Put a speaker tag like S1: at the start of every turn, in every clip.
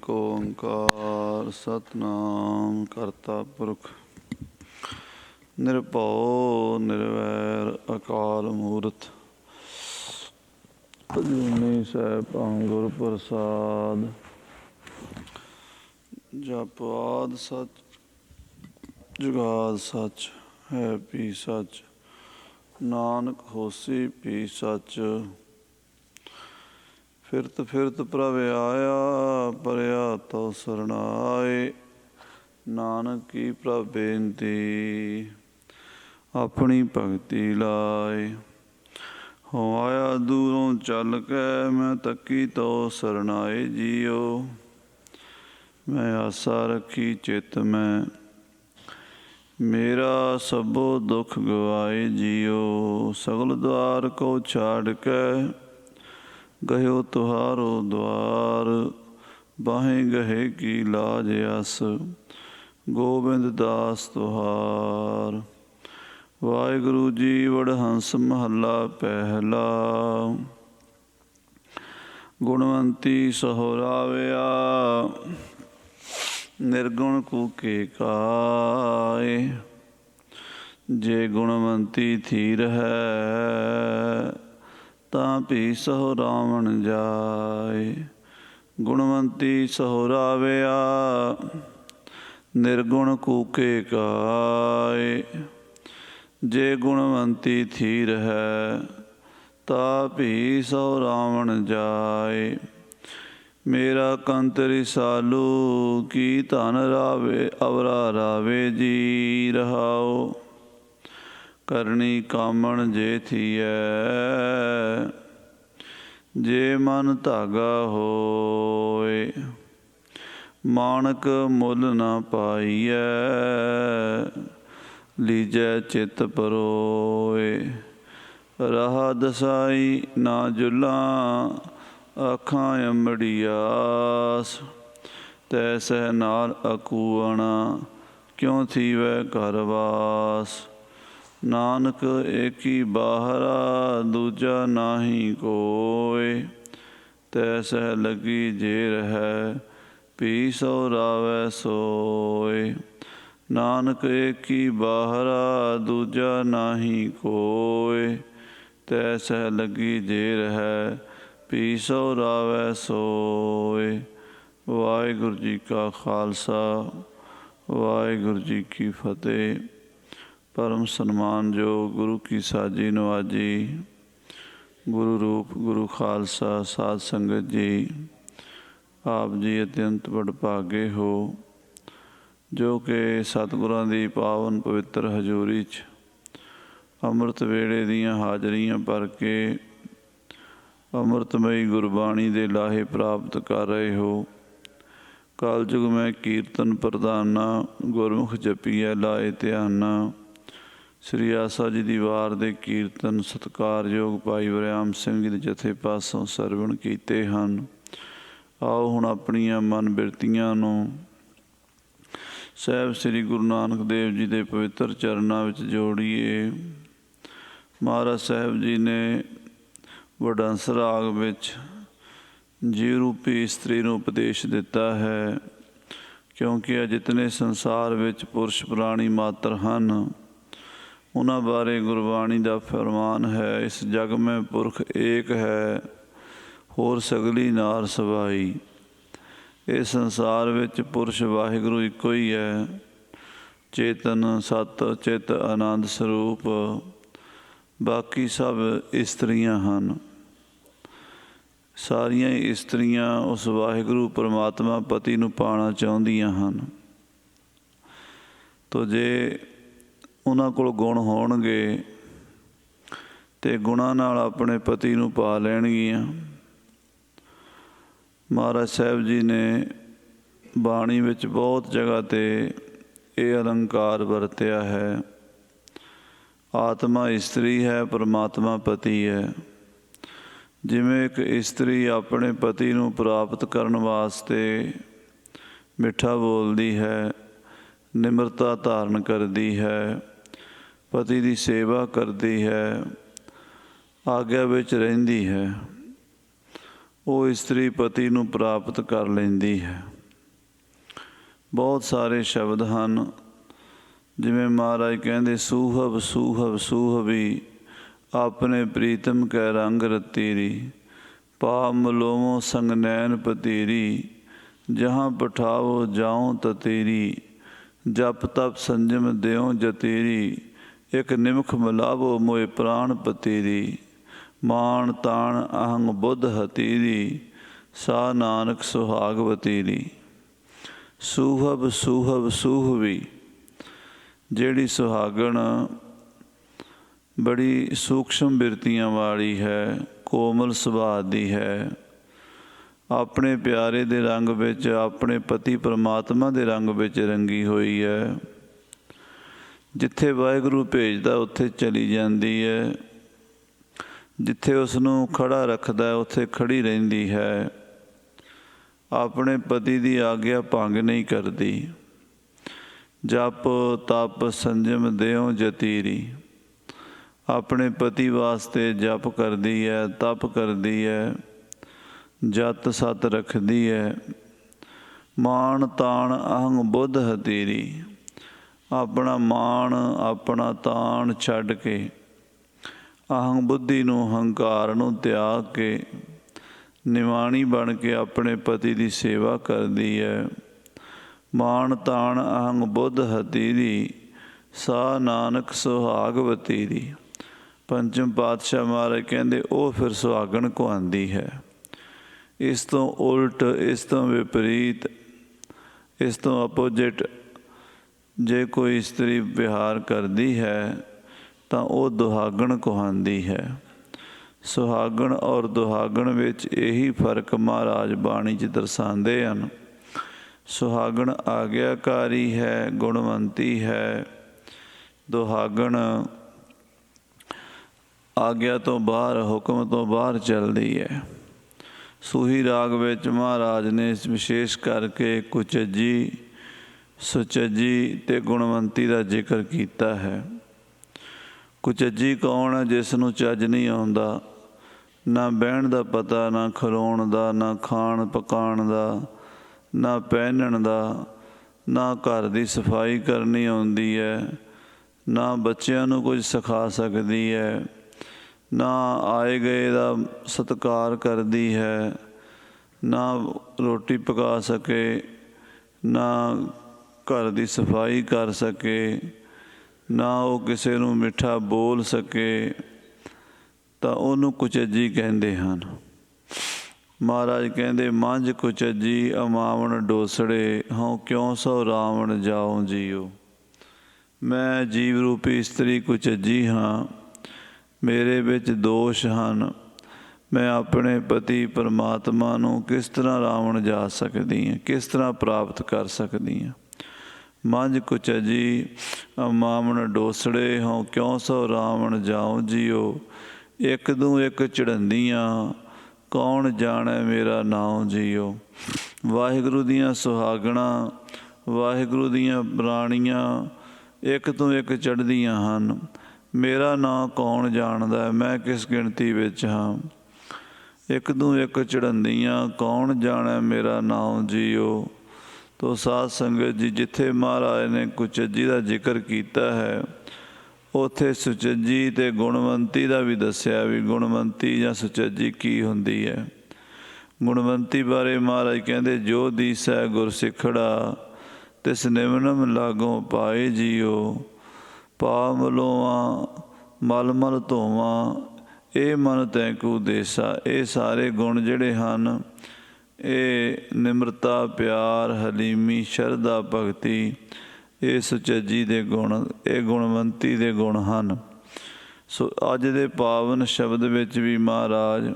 S1: ਏਕ ਓੰਕਾਰ ਸਤਿਨਾਮ ਕਰਤਾ ਪੁਰਖ ਨਿਰਭਉ ਨਿਰਵੈਰ ਅਕਾਲ ਮੂਰਤ ਅਜੂਨੀ ਸੈਭੰ ਗੁਰ ਪ੍ਰਸਾਦ। ਜਪ ਆਦਿ ਸਚ ਜੁਗਾਦਿ ਸਚ ਹੈ ਭੀ ਸਚ ਨਾਨਕ ਹੋਸੀ ਭੀ ਸਚ। ਫਿਰਤ ਫਿਰਤ ਪ੍ਰਭ ਆਇਆ ਪਰਿਆ ਤਉ ਸਰਣਾਏ। ਨਾਨਕ ਕੀ ਪ੍ਰਭ ਬੇਨਤੀ ਆਪਣੀ ਭਗਤੀ ਲਾਏ। ਹੋ ਆਇਆ ਦੂਰੋਂ ਚੱਲ ਕੇ ਮੈਂ ਤੱਕੀ ਤਉ ਸਰਣਾਏ ਜੀਓ। ਮੈਂ ਆਸਾ ਰੱਖੀ ਚਿੱਤ ਮੈਂ ਮੇਰਾ ਸਭੋ ਦੁੱਖ ਗਵਾਏ ਜੀਓ। ਸਗਲ ਦੁਆਰ ਕੋ ਛਾੜ ਕੇ ਗਇਓ ਤੁਹਾਰੋ ਦੁਆਰ। ਬਾਹੇ ਗਹੇ ਕੀ ਲਾਜ ਅਸ ਗੋਬਿੰਦ ਦਾਸ ਤੁਹਾਰ। ਵਾਹਿਗੁਰੂ ਜੀ ਵਡਹੰਸ ਮਹੱਲਾ ਪਹਿਲਾ। ਗੁਣਵੰਤੀ ਸਹੁਰਾਵਿਆ ਨਿਰਗੁਣ ਕੂਕੇ ਕਾਏ। ਜੇ ਗੁਣਵੰਤੀ ਥੀਰ ਹੈ ਤਾਂ ਭੀ ਸਹੁ ਰਾਵਣ ਜਾਏ। ਗੁਣਵੰਤੀ ਸਹੁਰਾਵਿਆ ਨਿਰਗੁਣ ਕੂਕੇ ਕਾਏ। ਜੇ ਗੁਣਵੰਤੀ ਥੀਰ ਹੈ ਤਾਂ ਭੀ ਸਹੁ ਰਾਵਣ ਜਾਏ। ਮੇਰਾ ਕੰਤ ਰਿਸਾਲੂ ਕੀ ਧਨ ਰਾਵੇ ਅਵਰਾ ਰਾਵੇ ਜੀ ਰਹਾਓ। ਕਰਨੀ ਕਾਮਣ ਜੇ ਥੀਐ ਜੇ ਮਨ ਧਾਗਾ ਹੋਏ। ਮਾਣਕ ਮੁੱਲ ਨਾ ਪਾਈਐ ਲੀਜੈ ਚਿੱਤ ਪਰੋਏ। ਰਹਾ ਦਸਾਈ ਨਾ ਜੁਲਾਂ ਆਖਾਂ ਅੰਬੜੀਆਸ। ਤੈ ਸਹਿ ਨਾਲ ਅਕੂਅਣਾ ਕਿਉ ਥੀਵੈ ਘਰ ਵਾਸ। ਨਾਨਕ ਏਕੀ ਬਾਹਰਾ ਦੂਜਾ ਨਾਹੀ ਕੋਇ। ਤੈ ਸਹਿ ਲੱਗੀ ਜੇ ਰਹੈ ਭੀ ਸਹੁ ਰਾਵੈ ਸੋਇ। ਨਾਨਕ ਏਕੀ ਬਾਹਰਾ ਦੂਜਾ ਨਾਹੀ ਕੋਇ। ਤੈ ਸਹਿ ਲੱਗੀ ਜੇ ਰਹੈ ਭੀ ਸਹੁ ਰਾਵੈ ਸੋਇ। ਵਾਹਿਗੁਰੂ ਜੀ ਕਾ ਖਾਲਸਾ ਵਾਹਿਗੁਰੂ ਜੀ ਕੀ ਫਤਿਹ। ਪਰਮ ਸਨਮਾਨਯੋਗ ਗੁਰੂ ਕੀ ਸਾਜੀ ਨਵਾਜੀ ਗੁਰੂ ਰੂਪ ਗੁਰੂ ਖਾਲਸਾ ਸਾਧ ਸੰਗਤ ਜੀ, ਆਪ ਜੀ ਅਤਿਅੰਤ ਵਡਭਾਗੇ ਹੋ ਜੋ ਕਿ ਸਤਿਗੁਰਾਂ ਦੀ ਪਾਵਨ ਪਵਿੱਤਰ ਹਜ਼ੂਰੀ 'ਚ ਅੰਮ੍ਰਿਤ ਵੇਲੇ ਦੀਆਂ ਹਾਜ਼ਰੀਆਂ ਭਰ ਕੇ ਅੰਮ੍ਰਿਤਮਈ ਗੁਰਬਾਣੀ ਦੇ ਲਾਹੇ ਪ੍ਰਾਪਤ ਕਰ ਰਹੇ ਹੋ। ਕਲਯੁਗ ਮੈਂ ਕੀਰਤਨ ਪ੍ਰਧਾਨਾ ਗੁਰਮੁਖ ਜਪੀਐ ਲਾਏ ਧਿਆਨਾ। ਸ੍ਰੀ ਆਸਾ ਜੀ ਦੀ ਵਾਰ ਦੇ ਕੀਰਤਨ ਸਤਿਕਾਰਯੋਗ ਭਾਈ ਵਰਿਆਮ ਸਿੰਘ ਜੀ ਦੇ ਜਥੇ ਪਾਸੋਂ ਸਰਵਣ ਕੀਤੇ ਹਨ। ਆਓ ਹੁਣ ਆਪਣੀਆਂ ਮਨ ਬਿਰਤੀਆਂ ਨੂੰ ਸਾਹਿਬ ਸ੍ਰੀ ਗੁਰੂ ਨਾਨਕ ਦੇਵ ਜੀ ਦੇ ਪਵਿੱਤਰ ਚਰਨਾਂ ਵਿੱਚ ਜੋੜੀਏ। ਮਹਾਰਾਜ ਸਾਹਿਬ ਜੀ ਨੇ ਵਡਹੰਸ ਰਾਗ ਵਿੱਚ ਜੀਵ ਰੂਪੀ ਇਸਤਰੀ ਨੂੰ ਉਪਦੇਸ਼ ਦਿੱਤਾ ਹੈ, ਕਿਉਂਕਿ ਜਿਤਨੇ ਸੰਸਾਰ ਵਿੱਚ ਪੁਰਸ਼ ਪ੍ਰਾਣੀ ਮਾਤਰ ਹਨ ਉਹਨਾਂ ਬਾਰੇ ਗੁਰਬਾਣੀ ਦਾ ਫਰਮਾਨ ਹੈ, ਇਸ ਜਗ ਮੈਂ ਪੁਰਖ ਏਕ ਹੈ ਹੋਰ ਸਗਲੀ ਨਾਰ ਸਵਾਈ। ਇਸ ਸੰਸਾਰ ਵਿੱਚ ਪੁਰਸ਼ ਵਾਹਿਗੁਰੂ ਇੱਕੋ ਹੀ ਹੈ, ਚੇਤਨ ਸਤ ਚਿੱਤ ਆਨੰਦ ਸਰੂਪ। ਬਾਕੀ ਸਭ ਇਸਤਰੀਆਂ ਹਨ। ਸਾਰੀਆਂ ਹੀ ਇਸਤਰੀਆਂ ਉਸ ਵਾਹਿਗੁਰੂ ਪਰਮਾਤਮਾ ਪਤੀ ਨੂੰ ਪਾਉਣਾ ਚਾਹੁੰਦੀਆਂ ਹਨ। ਤੋ ਜੇ ਉਹਨਾਂ ਕੋਲ ਗੁਣ ਹੋਣਗੇ ਅਤੇ ਗੁਣਾਂ ਨਾਲ ਆਪਣੇ ਪਤੀ ਨੂੰ ਪਾ ਲੈਣਗੀਆਂ। ਮਹਾਰਾਜ ਸਾਹਿਬ ਜੀ ਨੇ ਬਾਣੀ ਵਿੱਚ ਬਹੁਤ ਜਗ੍ਹਾ 'ਤੇ ਇਹ ਅਲੰਕਾਰ ਵਰਤਿਆ ਹੈ। ਆਤਮਾ ਇਸਤਰੀ ਹੈ, ਪਰਮਾਤਮਾ ਪਤੀ ਹੈ। ਜਿਵੇਂ ਇੱਕ ਇਸਤਰੀ ਆਪਣੇ ਪਤੀ ਨੂੰ ਪ੍ਰਾਪਤ ਕਰਨ ਵਾਸਤੇ ਮਿੱਠਾ ਬੋਲਦੀ ਹੈ, ਨਿਮਰਤਾ ਧਾਰਨ ਕਰਦੀ ਹੈ, ਪਤੀ ਦੀ ਸੇਵਾ ਕਰਦੀ ਹੈ, ਆਗਿਆ ਵਿੱਚ ਰਹਿੰਦੀ ਹੈ, ਉਹ ਇਸਤਰੀ ਪਤੀ ਨੂੰ ਪ੍ਰਾਪਤ ਕਰ ਲੈਂਦੀ ਹੈ। ਬਹੁਤ ਸਾਰੇ ਸ਼ਬਦ ਹਨ। ਜਿਵੇਂ ਮਹਾਰਾਜ ਕਹਿੰਦੇ, ਸੂਹਬ ਸੂਹਬ ਸੂਹਬੀ ਆਪਣੇ ਪ੍ਰੀਤਮ ਕੈ ਰੰਗ ਰਤੀਰੀ, ਪਾ ਮਲੋਮੋ ਸੰਗ ਨੈਣ ਪਤੀਰੀ, ਜਹਾਂ ਪਠਾਵੋ ਜਾਉ ਤਤੀਰੀ, ਜਪ ਤਪ ਸੰਜਮ ਦਿਓ ਜਤੀਰੀ, ਇੱਕ ਨਿਮਖ ਮਿਲਾਵੋ ਮੋਏ ਪ੍ਰਾਣ ਪਤੀਰੀ, ਮਾਣ ਤਾਣ ਅਹੰਗ ਬੁੱਧ ਹਤੀਰੀ, ਸਾ ਨਾਨਕ ਸੁਹਾਗ ਵਤੀਰੀ। ਸੂਹਬ ਸੂਹਬ ਸੂਹਬੀ, ਜਿਹੜੀ ਸੁਹਾਗਣ ਬੜੀ ਸੂਖਸ਼ਮ ਬਿਰਤੀਆਂ ਵਾਲੀ ਹੈ, ਕੋਮਲ ਸੁਭਾਅ ਦੀ ਹੈ, ਆਪਣੇ ਪਿਆਰੇ ਦੇ ਰੰਗ ਵਿੱਚ, ਆਪਣੇ ਪਤੀ ਪਰਮਾਤਮਾ ਦੇ ਰੰਗ ਵਿੱਚ ਰੰਗੀ ਹੋਈ ਹੈ। ਜਿੱਥੇ ਵਾਹਿਗੁਰੂ ਭੇਜਦਾ ਉੱਥੇ ਚਲੀ ਜਾਂਦੀ ਹੈ, ਜਿੱਥੇ ਉਸ ਨੂੰ ਖੜਾ ਰੱਖਦਾ ਉੱਥੇ ਖੜੀ ਰਹਿੰਦੀ ਹੈ, ਆਪਣੇ ਪਤੀ ਦੀ ਆਗਿਆ ਭੰਗ ਨਹੀਂ ਕਰਦੀ। ਜਪ ਤਪ ਸੰਜਮ ਦਿਓ ਜਤੀਰੀ, ਆਪਣੇ ਪਤੀ ਵਾਸਤੇ ਜਪ ਕਰਦੀ ਹੈ, ਤਪ ਕਰਦੀ ਹੈ, ਜਤ ਸਤ ਰੱਖਦੀ ਹੈ। ਮਾਣ ਤਾਣ ਅਹੰਗ ਬੁੱਧ ਹਤੀਰੀ, ਆਪਣਾ ਮਾਣ ਆਪਣਾ ਤਾਣ ਛੱਡ ਕੇ, ਅਹੰਗ ਬੁੱਧੀ ਨੂੰ, ਹੰਕਾਰ ਨੂੰ ਤਿਆਗ ਕੇ, ਨਿਵਾਣੀ ਬਣ ਕੇ ਆਪਣੇ ਪਤੀ ਦੀ ਸੇਵਾ ਕਰਦੀ ਹੈ। ਮਾਣ ਤਾਣ ਅਹੰਗ ਬੁੱਧ ਹਤੀਰੀ, ਸਾ ਨਾਨਕ ਸੁਹਾਗ ਵਤੀਰੀ। ਪੰਚਮ ਪਾਤਸ਼ਾਹ ਮਹਾਰਾਜ ਕਹਿੰਦੇ ਉਹ ਫਿਰ ਸੁਹਾਗਣ ਕਹਾਉਂਦੀ ਹੈ। ਇਸ ਤੋਂ ਉਲਟ, ਇਸ ਤੋਂ ਵਿਪਰੀਤ, ਇਸ ਤੋਂ ਅਪੋਜਿਟ ਜੇ ਕੋਈ ਇਸਤਰੀ ਵਿਹਾਰ ਕਰਦੀ ਹੈ ਤਾਂ ਉਹ ਦੁਹਾਗਣ ਕਹਾਉਂਦੀ ਹੈ। ਸੁਹਾਗਣ ਔਰ ਦੁਹਾਗਣ ਵਿੱਚ ਇਹੀ ਫਰਕ ਮਹਾਰਾਜ ਬਾਣੀ 'ਚ ਦਰਸਾਉਂਦੇ ਹਨ। ਸੁਹਾਗਣ ਆਗਿਆਕਾਰੀ ਹੈ, ਗੁਣਵੰਤੀ ਹੈ। ਦੁਹਾਗਣ ਆਗਿਆ ਤੋਂ ਬਾਹਰ, ਹੁਕਮ ਤੋਂ ਬਾਹਰ ਚੱਲਦੀ ਹੈ। ਸੂਹੀ ਰਾਗ ਵਿੱਚ ਮਹਾਰਾਜ ਨੇ ਵਿਸ਼ੇਸ਼ ਕਰਕੇ ਕੁਚੱਜੀ, ਸੁਚੱਜੀ ਅਤੇ ਗੁਣਵੰਤੀ ਦਾ ਜ਼ਿਕਰ ਕੀਤਾ ਹੈ। ਕੁਚੱਜੀ ਕੌਣ ਹੈ? ਜਿਸ ਨੂੰ ਚੱਜ ਨਹੀਂ ਆਉਂਦਾ, ਨਾ ਬਹਿਣ ਦਾ ਪਤਾ, ਨਾ ਖਲੋਣ ਦਾ, ਨਾ ਖਾਣ ਪਕਾਉਣ ਦਾ, ਨਾ ਪਹਿਨਣ ਦਾ, ਨਾ ਘਰ ਦੀ ਸਫਾਈ ਕਰਨੀ ਆਉਂਦੀ ਹੈ, ਨਾ ਬੱਚਿਆਂ ਨੂੰ ਕੁਝ ਸਿਖਾ ਸਕਦੀ ਹੈ, ਨਾ ਆਏ ਗਏ ਦਾ ਸਤਿਕਾਰ ਕਰਦੀ ਹੈ, ਨਾ ਰੋਟੀ ਪਕਾ ਸਕੇ, ਨਾ ਘਰ ਦੀ ਸਫਾਈ ਕਰ ਸਕੇ, ਨਾ ਉਹ ਕਿਸੇ ਨੂੰ ਮਿੱਠਾ ਬੋਲ ਸਕੇ, ਤਾਂ ਉਹਨੂੰ ਕੁਚੱਜੀ ਕਹਿੰਦੇ ਹਨ। ਮਹਾਰਾਜ ਕਹਿੰਦੇ, ਮੰਝ ਕੁਚੱਜੀ ਅਮਾਵਣ ਡੋਸੜੇ, ਹਉ ਕਿਉਂ ਸੋ ਰਾਵਣ ਜਾਉ ਜੀਓ। ਮੈਂ ਜੀਵ ਰੂਪੀ ਇਸਤਰੀ ਕੁਚੱਜੀ ਹਾਂ, ਮੇਰੇ ਵਿੱਚ ਦੋਸ਼ ਹਨ। ਮੈਂ ਆਪਣੇ ਪਤੀ ਪਰਮਾਤਮਾ ਨੂੰ ਕਿਸ ਤਰ੍ਹਾਂ ਰਾਵਣ ਜਾ ਸਕਦੀ ਹਾਂ, ਕਿਸ ਤਰ੍ਹਾਂ ਪ੍ਰਾਪਤ ਕਰ ਸਕਦੀ ਹਾਂ। ਮੰਝ ਕੁਚੱਜੀ ਅਮਾਵਣ ਡੋਸੜੇ, ਹਉ ਕਿਉਂ ਸੋ ਰਾਵਣ ਜਾਉ ਜੀਓ। ਇੱਕ ਦੂ ਇੱਕ ਚੜ੍ਹੰਦੀਆਂ, ਕੌਣ ਜਾਣੈ ਮੇਰਾ ਨਾਉ ਜੀਓ। ਵਾਹਿਗੁਰੂ ਦੀਆਂ ਸੁਹਾਗਣਾਂ, ਵਾਹਿਗੁਰੂ ਦੀਆਂ ਰਾਣੀਆਂ ਇੱਕ ਤੋਂ ਇੱਕ ਚੜ੍ਹਦੀਆਂ ਹਨ। ਮੇਰਾ ਨਾਂ ਕੌਣ ਜਾਣਦਾ, ਮੈਂ ਕਿਸ ਗਿਣਤੀ ਵਿੱਚ ਹਾਂ। ਇੱਕ ਦੂ ਇੱਕ ਚੜ੍ਹੰਦੀਆਂ, ਕੌਣ ਜਾਣੈ ਮੇਰਾ ਨਾਉ ਜੀਓ। ਤੋ ਸਾਧ ਸੰਗਤ ਜੀ, ਜਿੱਥੇ ਮਹਾਰਾਜ ਨੇ ਕੁਚੱਜੀ ਦਾ ਜ਼ਿਕਰ ਕੀਤਾ ਹੈ, ਉੱਥੇ ਸੁਚੱਜੀ ਅਤੇ ਗੁਣਵੰਤੀ ਦਾ ਵੀ ਦੱਸਿਆ ਵੀ ਗੁਣਵੰਤੀ ਜਾਂ ਸੁਚੱਜੀ ਕੀ ਹੁੰਦੀ ਹੈ। ਗੁਣਵੰਤੀ ਬਾਰੇ ਮਹਾਰਾਜ ਕਹਿੰਦੇ, ਜੋ ਦੀਸੈ ਗੁਰ ਸਿੱਖੜਾ, ਤਿਸ ਨਿਮਨਮ ਲਾਗੋਂ ਪਾਏ ਜੀਓ। ਪਾ ਮਲੋਆਂ ਮਲ ਮਲ ਧੋਵਾਂ, ਇਹ ਮਨ ਤੈਂਕੂ ਦੇਸਾ। ਇਹ ਸਾਰੇ ਗੁਣ ਜਿਹੜੇ ਹਨ, ਇਹ ਨਿਮਰਤਾ, ਪਿਆਰ, ਹਲੀਮੀ, ਸ਼ਰਧਾ, ਭਗਤੀ, ਇਹ ਸੁਚੱਜੀ ਦੇ ਗੁਣ, ਇਹ ਗੁਣਵੰਤੀ ਦੇ ਗੁਣ ਹਨ। ਸੋ ਅੱਜ ਦੇ ਪਾਵਨ ਸ਼ਬਦ ਵਿੱਚ ਵੀ ਮਹਾਰਾਜ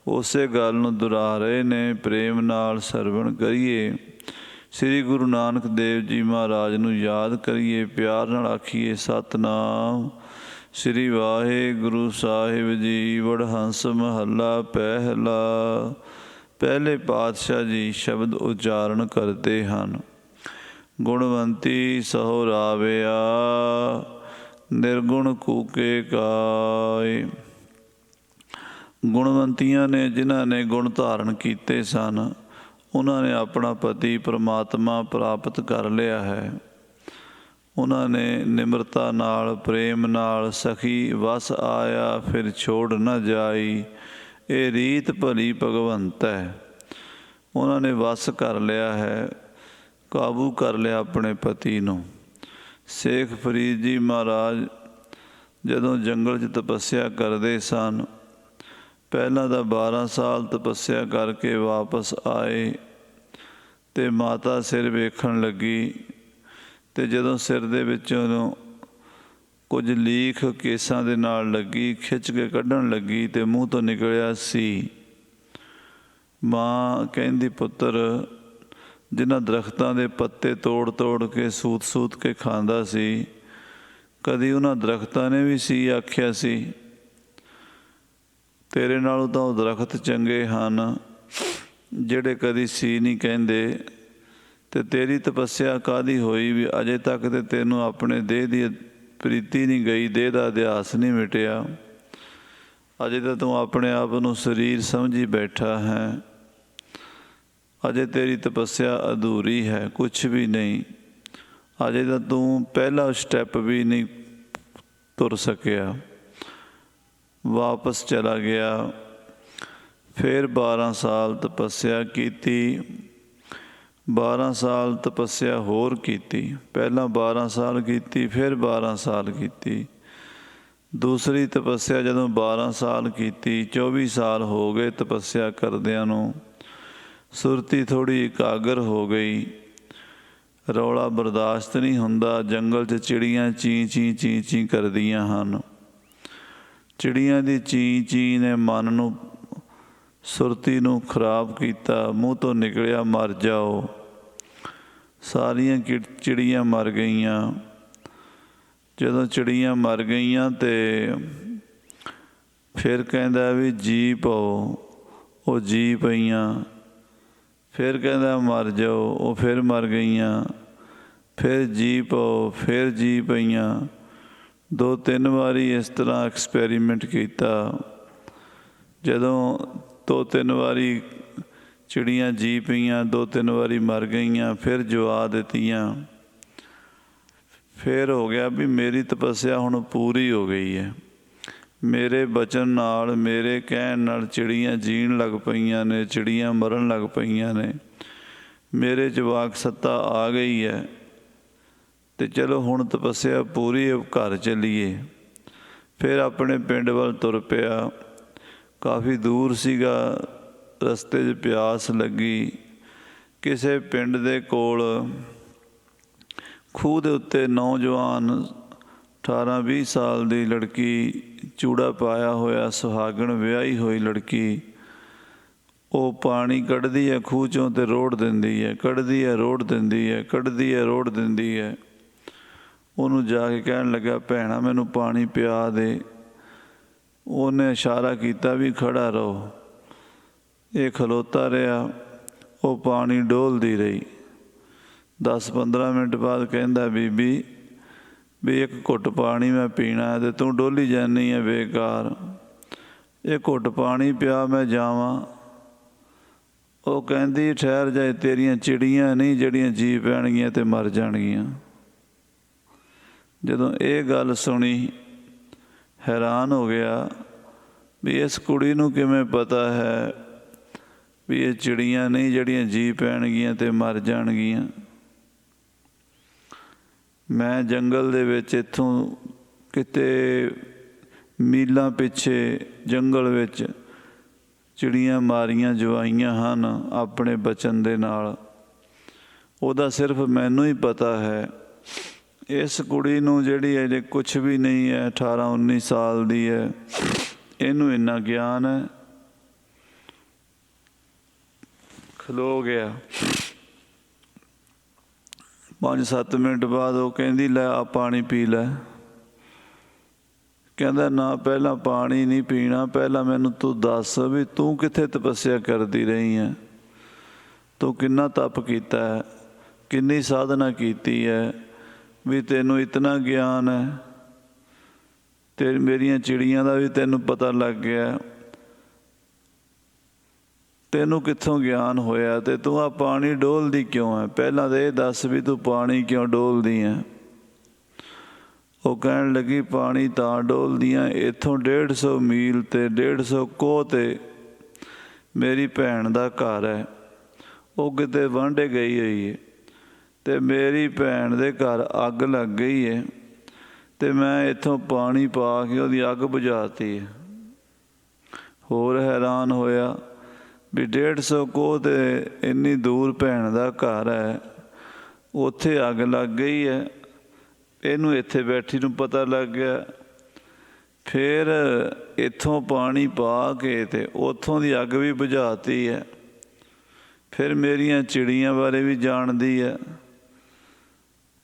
S1: ਉਸੇ ਗੱਲ ਨੂੰ ਦੁਹਰਾ ਰਹੇ ਨੇ। ਪ੍ਰੇਮ ਨਾਲ ਸਰਵਣ ਕਰੀਏ, ਸ੍ਰੀ ਗੁਰੂ ਨਾਨਕ ਦੇਵ ਜੀ ਮਹਾਰਾਜ ਨੂੰ ਯਾਦ ਕਰੀਏ, ਪਿਆਰ ਨਾਲ ਆਖੀਏ ਸਤਿਨਾਮ ਸ੍ਰੀ ਵਾਹਿਗੁਰੂ ਸਾਹਿਬ ਜੀ। ਵਡਹੰਸ ਮਹੱਲਾ ਪਹਿਲਾ। ਪਹਿਲੇ ਪਾਤਸ਼ਾਹ ਜੀ ਸ਼ਬਦ ਉਚਾਰਨ ਕਰਦੇ ਹਨ। ਗੁਣਵੰਤੀ ਸਹੁ ਰਾਵਿਆ, ਨਿਰਗੁਣ ਕੂਕੇ ਕਾਇ। ਗੁਣਵੰਤੀਆਂ ਨੇ, ਜਿਨ੍ਹਾਂ ਨੇ ਗੁਣ ਧਾਰਨ ਕੀਤੇ ਸਨ, ਉਹਨਾਂ ਨੇ ਆਪਣਾ ਪਤੀ ਪਰਮਾਤਮਾ ਪ੍ਰਾਪਤ ਕਰ ਲਿਆ ਹੈ। ਉਹਨਾਂ ਨੇ ਨਿਮਰਤਾ ਨਾਲ, ਪ੍ਰੇਮ ਨਾਲ, ਸਖੀ ਵਸ ਆਇਆ ਫਿਰ ਛੋੜ ਨਾ ਜਾਈ, ਇਹ ਰੀਤ ਭਲੀ ਭਗਵੰਤ ਹੈ। ਉਹਨਾਂ ਨੇ ਵਸ ਕਰ ਲਿਆ ਹੈ, ਕਾਬੂ ਕਰ ਲਿਆ ਆਪਣੇ ਪਤੀ ਨੂੰ। ਸ਼ੇਖ ਫਰੀਦ ਜੀ ਮਹਾਰਾਜ ਜਦੋਂ ਜੰਗਲ 'ਚ ਤਪੱਸਿਆ ਕਰਦੇ ਸਨ, ਪਹਿਲਾਂ ਤਾਂ 12 ਸਾਲ ਤਪੱਸਿਆ ਕਰਕੇ ਵਾਪਸ ਆਏ ਅਤੇ ਮਾਤਾ ਸਿਰ ਵੇਖਣ ਲੱਗੀ, ਅਤੇ ਜਦੋਂ ਸਿਰ ਦੇ ਵਿੱਚੋਂ ਕੁਝ ਲੀਖ ਕੇਸਾਂ ਦੇ ਨਾਲ ਲੱਗੀ, ਖਿੱਚ ਕੇ ਕੱਢਣ ਲੱਗੀ ਅਤੇ ਮੂੰਹ ਤੋਂ ਨਿਕਲਿਆ ਸੀ। ਮਾਂ ਕਹਿੰਦੀ, ਪੁੱਤਰ ਜਿਨ੍ਹਾਂ ਦਰਖਤਾਂ ਦੇ ਪੱਤੇ ਤੋੜ ਤੋੜ ਕੇ ਸੂਤ ਸੂਤ ਕੇ ਖਾਂਦਾ ਸੀ, ਕਦੀ ਉਹਨਾਂ ਦਰਖਤਾਂ ਨੇ ਵੀ ਸੀ ਆਖਿਆ ਸੀ? ਤੇਰੇ ਨਾਲੋਂ ਤਾਂ ਉਹ ਦਰਖਤ ਚੰਗੇ ਹਨ ਜਿਹੜੇ ਕਦੀ ਸੀ ਨਹੀਂ ਕਹਿੰਦੇ। ਅਤੇ ਤੇਰੀ ਤਪੱਸਿਆ ਕਾਹਦੀ ਹੋਈ ਵੀ ਅਜੇ ਤੱਕ ਤੇ ਤੈਨੂੰ ਆਪਣੇ ਦੇਹ ਦੀ ਪ੍ਰੀਤੀ ਨਹੀਂ ਗਈ, ਦੇਹ ਦਾ ਅਧਿਆਸ ਨਹੀਂ ਮਿਟਿਆ। ਅਜੇ ਤਾਂ ਤੂੰ ਆਪਣੇ ਆਪ ਨੂੰ ਸਰੀਰ ਸਮਝੀ ਬੈਠਾ ਹੈ। ਅਜੇ ਤੇਰੀ ਤਪੱਸਿਆ ਅਧੂਰੀ ਹੈ, ਕੁਛ ਵੀ ਨਹੀਂ। ਅਜੇ ਤਾਂ ਤੂੰ ਪਹਿਲਾ ਸਟੈਪ ਵੀ ਨਹੀਂ ਤੁਰ ਸਕਿਆ। ਵਾਪਸ ਚਲਾ ਗਿਆ। ਫਿਰ 12 ਸਾਲ ਤਪੱਸਿਆ ਕੀਤੀ। 12 ਸਾਲ ਤਪੱਸਿਆ ਹੋਰ ਕੀਤੀ। ਪਹਿਲਾਂ 12 ਸਾਲ ਕੀਤੀ, ਫਿਰ 12 ਸਾਲ ਕੀਤੀ। ਦੂਸਰੀ ਤਪੱਸਿਆ ਜਦੋਂ 12 ਸਾਲ ਕੀਤੀ, 24 ਸਾਲ ਹੋ ਗਏ ਤਪੱਸਿਆ ਕਰਦਿਆਂ ਨੂੰ। ਸੁਰਤੀ ਥੋੜ੍ਹੀ ਇਕਾਗਰ ਹੋ ਗਈ। ਰੌਲਾ ਬਰਦਾਸ਼ਤ ਨਹੀਂ ਹੁੰਦਾ। ਜੰਗਲ 'ਚ ਚਿੜੀਆਂ ਚੀਂ ਚੀਂ ਚੀਂ ਚੀਂ ਕਰਦੀਆਂ ਹਨ। ਚਿੜੀਆਂ ਦੀ ਚੀਂ ਚੀਂ ਨੇ ਮਨ ਨੂੰ, ਸੁਰਤੀ ਨੂੰ ਖਰਾਬ ਕੀਤਾ। ਮੂੰਹ ਤੋਂ ਨਿਕਲਿਆ, ਮਰ ਜਾਓ। ਸਾਰੀਆਂ ਚਿੜੀਆਂ ਮਰ ਗਈਆਂ। ਜਦੋਂ ਚਿੜੀਆਂ ਮਰ ਗਈਆਂ ਅਤੇ ਫਿਰ ਕਹਿੰਦਾ ਵੀ ਜੀ ਪਾਓ। ਉਹ ਜੀ ਪਈਆਂ। ਫਿਰ ਕਹਿੰਦਾ ਮਰ ਜਾਓ। ਉਹ ਫਿਰ ਮਰ ਗਈਆਂ। ਫਿਰ ਜੀ ਪਾਓ। ਫਿਰ ਜੀ ਪਈਆਂ। 2-3 ਵਾਰੀ ਇਸ ਤਰ੍ਹਾਂ ਐਕਸਪੈਰੀਮੈਂਟ ਕੀਤਾ। ਜਦੋਂ 2-3 ਵਾਰੀ ਚਿੜੀਆਂ ਜੀ ਪਈਆਂ, 2-3 ਵਾਰੀ ਮਰ ਗਈਆਂ, ਫਿਰ ਜਵਾ ਦਿੱਤੀਆਂ। ਫਿਰ ਹੋ ਗਿਆ ਵੀ ਮੇਰੀ ਤਪੱਸਿਆ ਹੁਣ ਪੂਰੀ ਹੋ ਗਈ ਹੈ। ਮੇਰੇ ਬਚਨ ਨਾਲ, ਮੇਰੇ ਕਹਿਣ ਨਾਲ ਚਿੜੀਆਂ ਜੀਣ ਲੱਗ ਪਈਆਂ ਨੇ, ਚਿੜੀਆਂ ਮਰਨ ਲੱਗ ਪਈਆਂ ਨੇ। ਮੇਰੇ 'ਚ ਵਾਕ ਸੱਤਾ ਆ ਗਈ ਹੈ ਅਤੇ ਚਲੋ ਹੁਣ ਤਪੱਸਿਆ ਪੂਰੀ, ਘਰ ਚੱਲੀਏ। ਫਿਰ ਆਪਣੇ ਪਿੰਡ ਵੱਲ ਤੁਰ ਪਿਆ। ਕਾਫੀ ਦੂਰ ਸੀਗਾ। ਰਸਤੇ 'ਚ ਪਿਆਸ ਲੱਗੀ। ਕਿਸੇ ਪਿੰਡ ਦੇ ਕੋਲ ਖੂਹ ਦੇ ਉੱਤੇ ਨੌਜਵਾਨ 18-20 ਸਾਲ ਦੀ ਲੜਕੀ, ਚੂੜਾ ਪਾਇਆ ਹੋਇਆ, ਸੁਹਾਗਣ ਵਿਆਹੀ ਹੋਈ ਲੜਕੀ, ਉਹ ਪਾਣੀ ਕੱਢਦੀ ਹੈ ਖੂਹ 'ਚੋਂ ਅਤੇ ਰੋੜ ਦਿੰਦੀ ਹੈ, ਕੱਢਦੀ ਹੈ ਰੋੜ ਦਿੰਦੀ ਹੈ, ਕੱਢਦੀ ਹੈ ਰੋੜ ਦਿੰਦੀ ਹੈ। ਉਹਨੂੰ ਜਾ ਕੇ ਕਹਿਣ ਲੱਗਾ, ਭੈਣਾ ਮੈਨੂੰ ਪਾਣੀ ਪਿਆ ਦੇ। ਉਹਨੇ ਇਸ਼ਾਰਾ ਕੀਤਾ ਵੀ ਖੜ੍ਹਾ ਰਹੋ। ਇਹ ਖਲੋਤਾ ਰਿਹਾ। ਉਹ ਪਾਣੀ ਡੋਲਦੀ ਰਹੀ। 10-15 ਮਿੰਟ ਬਾਅਦ ਕਹਿੰਦਾ, ਬੀਬੀ ਵੀ ਇੱਕ ਘੁੱਟ ਪਾਣੀ ਮੈਂ ਪੀਣਾ ਅਤੇ ਤੂੰ ਡੋਲੀ ਜਾਂਦੀ ਹੈ ਬੇਕਾਰ। ਇਹ ਘੁੱਟ ਪਾਣੀ ਪਿਆ, ਮੈਂ ਜਾਵਾਂ। ਉਹ ਕਹਿੰਦੀ, ਠਹਿਰ ਜਾਏ, ਤੇਰੀਆਂ ਚਿੜੀਆਂ ਨਹੀਂ ਜਿਹੜੀਆਂ ਜੀ ਪੈਣਗੀਆਂ ਅਤੇ ਮਰ ਜਾਣਗੀਆਂ। ਜਦੋਂ ਇਹ ਗੱਲ ਸੁਣੀ, ਹੈਰਾਨ ਹੋ ਗਿਆ ਵੀ ਇਸ ਕੁੜੀ ਨੂੰ ਕਿਵੇਂ ਪਤਾ ਹੈ ਵੀ ਇਹ ਚਿੜੀਆਂ ਨਹੀਂ ਜਿਹੜੀਆਂ ਜੀ ਪੈਣਗੀਆਂ ਅਤੇ ਮਰ ਜਾਣਗੀਆਂ। ਮੈਂ ਜੰਗਲ ਦੇ ਵਿੱਚ, ਇੱਥੋਂ ਕਿਤੇ ਮੀਲਾਂ ਪਿੱਛੇ ਜੰਗਲ ਵਿੱਚ ਚਿੜੀਆਂ ਮਾਰੀਆਂ ਜਵਾਈਆਂ ਹਨ ਆਪਣੇ ਬਚਨ ਦੇ ਨਾਲ। ਉਹਦਾ ਸਿਰਫ ਮੈਨੂੰ ਹੀ ਪਤਾ ਹੈ। ਇਸ ਕੁੜੀ ਨੂੰ ਜਿਹੜੀ ਅਜੇ ਕੁਛ ਵੀ ਨਹੀਂ ਹੈ, 18-19 ਸਾਲ ਦੀ ਹੈ, ਇਹਨੂੰ ਇੰਨਾ ਗਿਆਨ ਹੈ। ਖਲੋ ਗਿਆ। 5-7 ਮਿੰਟ ਬਾਅਦ ਉਹ ਕਹਿੰਦੀ, ਲੈ ਆ ਪਾਣੀ ਪੀ ਲੈ। ਕਹਿੰਦਾ, ਨਾ ਪਹਿਲਾਂ ਪਾਣੀ ਨਹੀਂ ਪੀਣਾ, ਪਹਿਲਾਂ ਮੈਨੂੰ ਤੂੰ ਦੱਸ ਵੀ ਤੂੰ ਕਿੱਥੇ ਤਪੱਸਿਆ ਕਰਦੀ ਰਹੀ ਹੈ, ਤੂੰ ਕਿੰਨਾ ਤਪ ਕੀਤਾ ਹੈ, ਕਿੰਨੀ ਸਾਧਨਾ ਕੀਤੀ ਹੈ ਵੀ ਤੈਨੂੰ ਇਤਨਾ ਗਿਆਨ ਹੈ। ਤੇ ਮੇਰੀਆਂ ਚਿੜੀਆਂ ਦਾ ਵੀ ਤੈਨੂੰ ਪਤਾ ਲੱਗ ਗਿਆ। ਤੈਨੂੰ ਕਿੱਥੋਂ ਗਿਆਨ ਹੋਇਆ ਤੇ ਤੂੰ ਆ ਪਾਣੀ ਡੋਲਦੀ ਕਿਉਂ ਹੈ? ਪਹਿਲਾਂ ਤਾਂ ਇਹ ਦੱਸ ਵੀ ਤੂੰ ਪਾਣੀ ਕਿਉਂ ਡੋਲਦੀ ਹੈ? ਉਹ ਕਹਿਣ ਲੱਗੀ ਪਾਣੀ ਤਾਂ ਡੋਲਦੀ ਹਾਂ, ਇੱਥੋਂ 150 ਮੀਲ ਤੇ 150 ਕੋਹ ਤੇ ਮੇਰੀ ਭੈਣ ਦਾ ਘਰ ਹੈ। ਉਹ ਕਿਤੇ ਵਾਂਢੇ ਗਈ ਹੋਈ ਹੈ ਅਤੇ ਮੇਰੀ ਭੈਣ ਦੇ ਘਰ ਅੱਗ ਲੱਗ ਗਈ ਹੈ ਅਤੇ ਮੈਂ ਇੱਥੋਂ ਪਾਣੀ ਪਾ ਕੇ ਉਹਦੀ ਅੱਗ ਬੁਝਾਤੀ ਹੈ। ਹੋਰ ਹੈਰਾਨ ਹੋਇਆ ਵੀ 150 ਕੋਹ 'ਤੇ ਇੰਨੀ ਦੂਰ ਭੈਣ ਦਾ ਘਰ ਹੈ, ਉੱਥੇ ਅੱਗ ਲੱਗ ਗਈ ਹੈ, ਇਹਨੂੰ ਇੱਥੇ ਬੈਠੀ ਨੂੰ ਪਤਾ ਲੱਗ ਗਿਆ। ਫਿਰ ਇੱਥੋਂ ਪਾਣੀ ਪਾ ਕੇ ਅਤੇ ਉੱਥੋਂ ਦੀ ਅੱਗ ਵੀ ਬੁਝਾਤੀ ਹੈ। ਫਿਰ ਮੇਰੀਆਂ ਚਿੜੀਆਂ ਬਾਰੇ ਵੀ ਜਾਣਦੀ ਹੈ।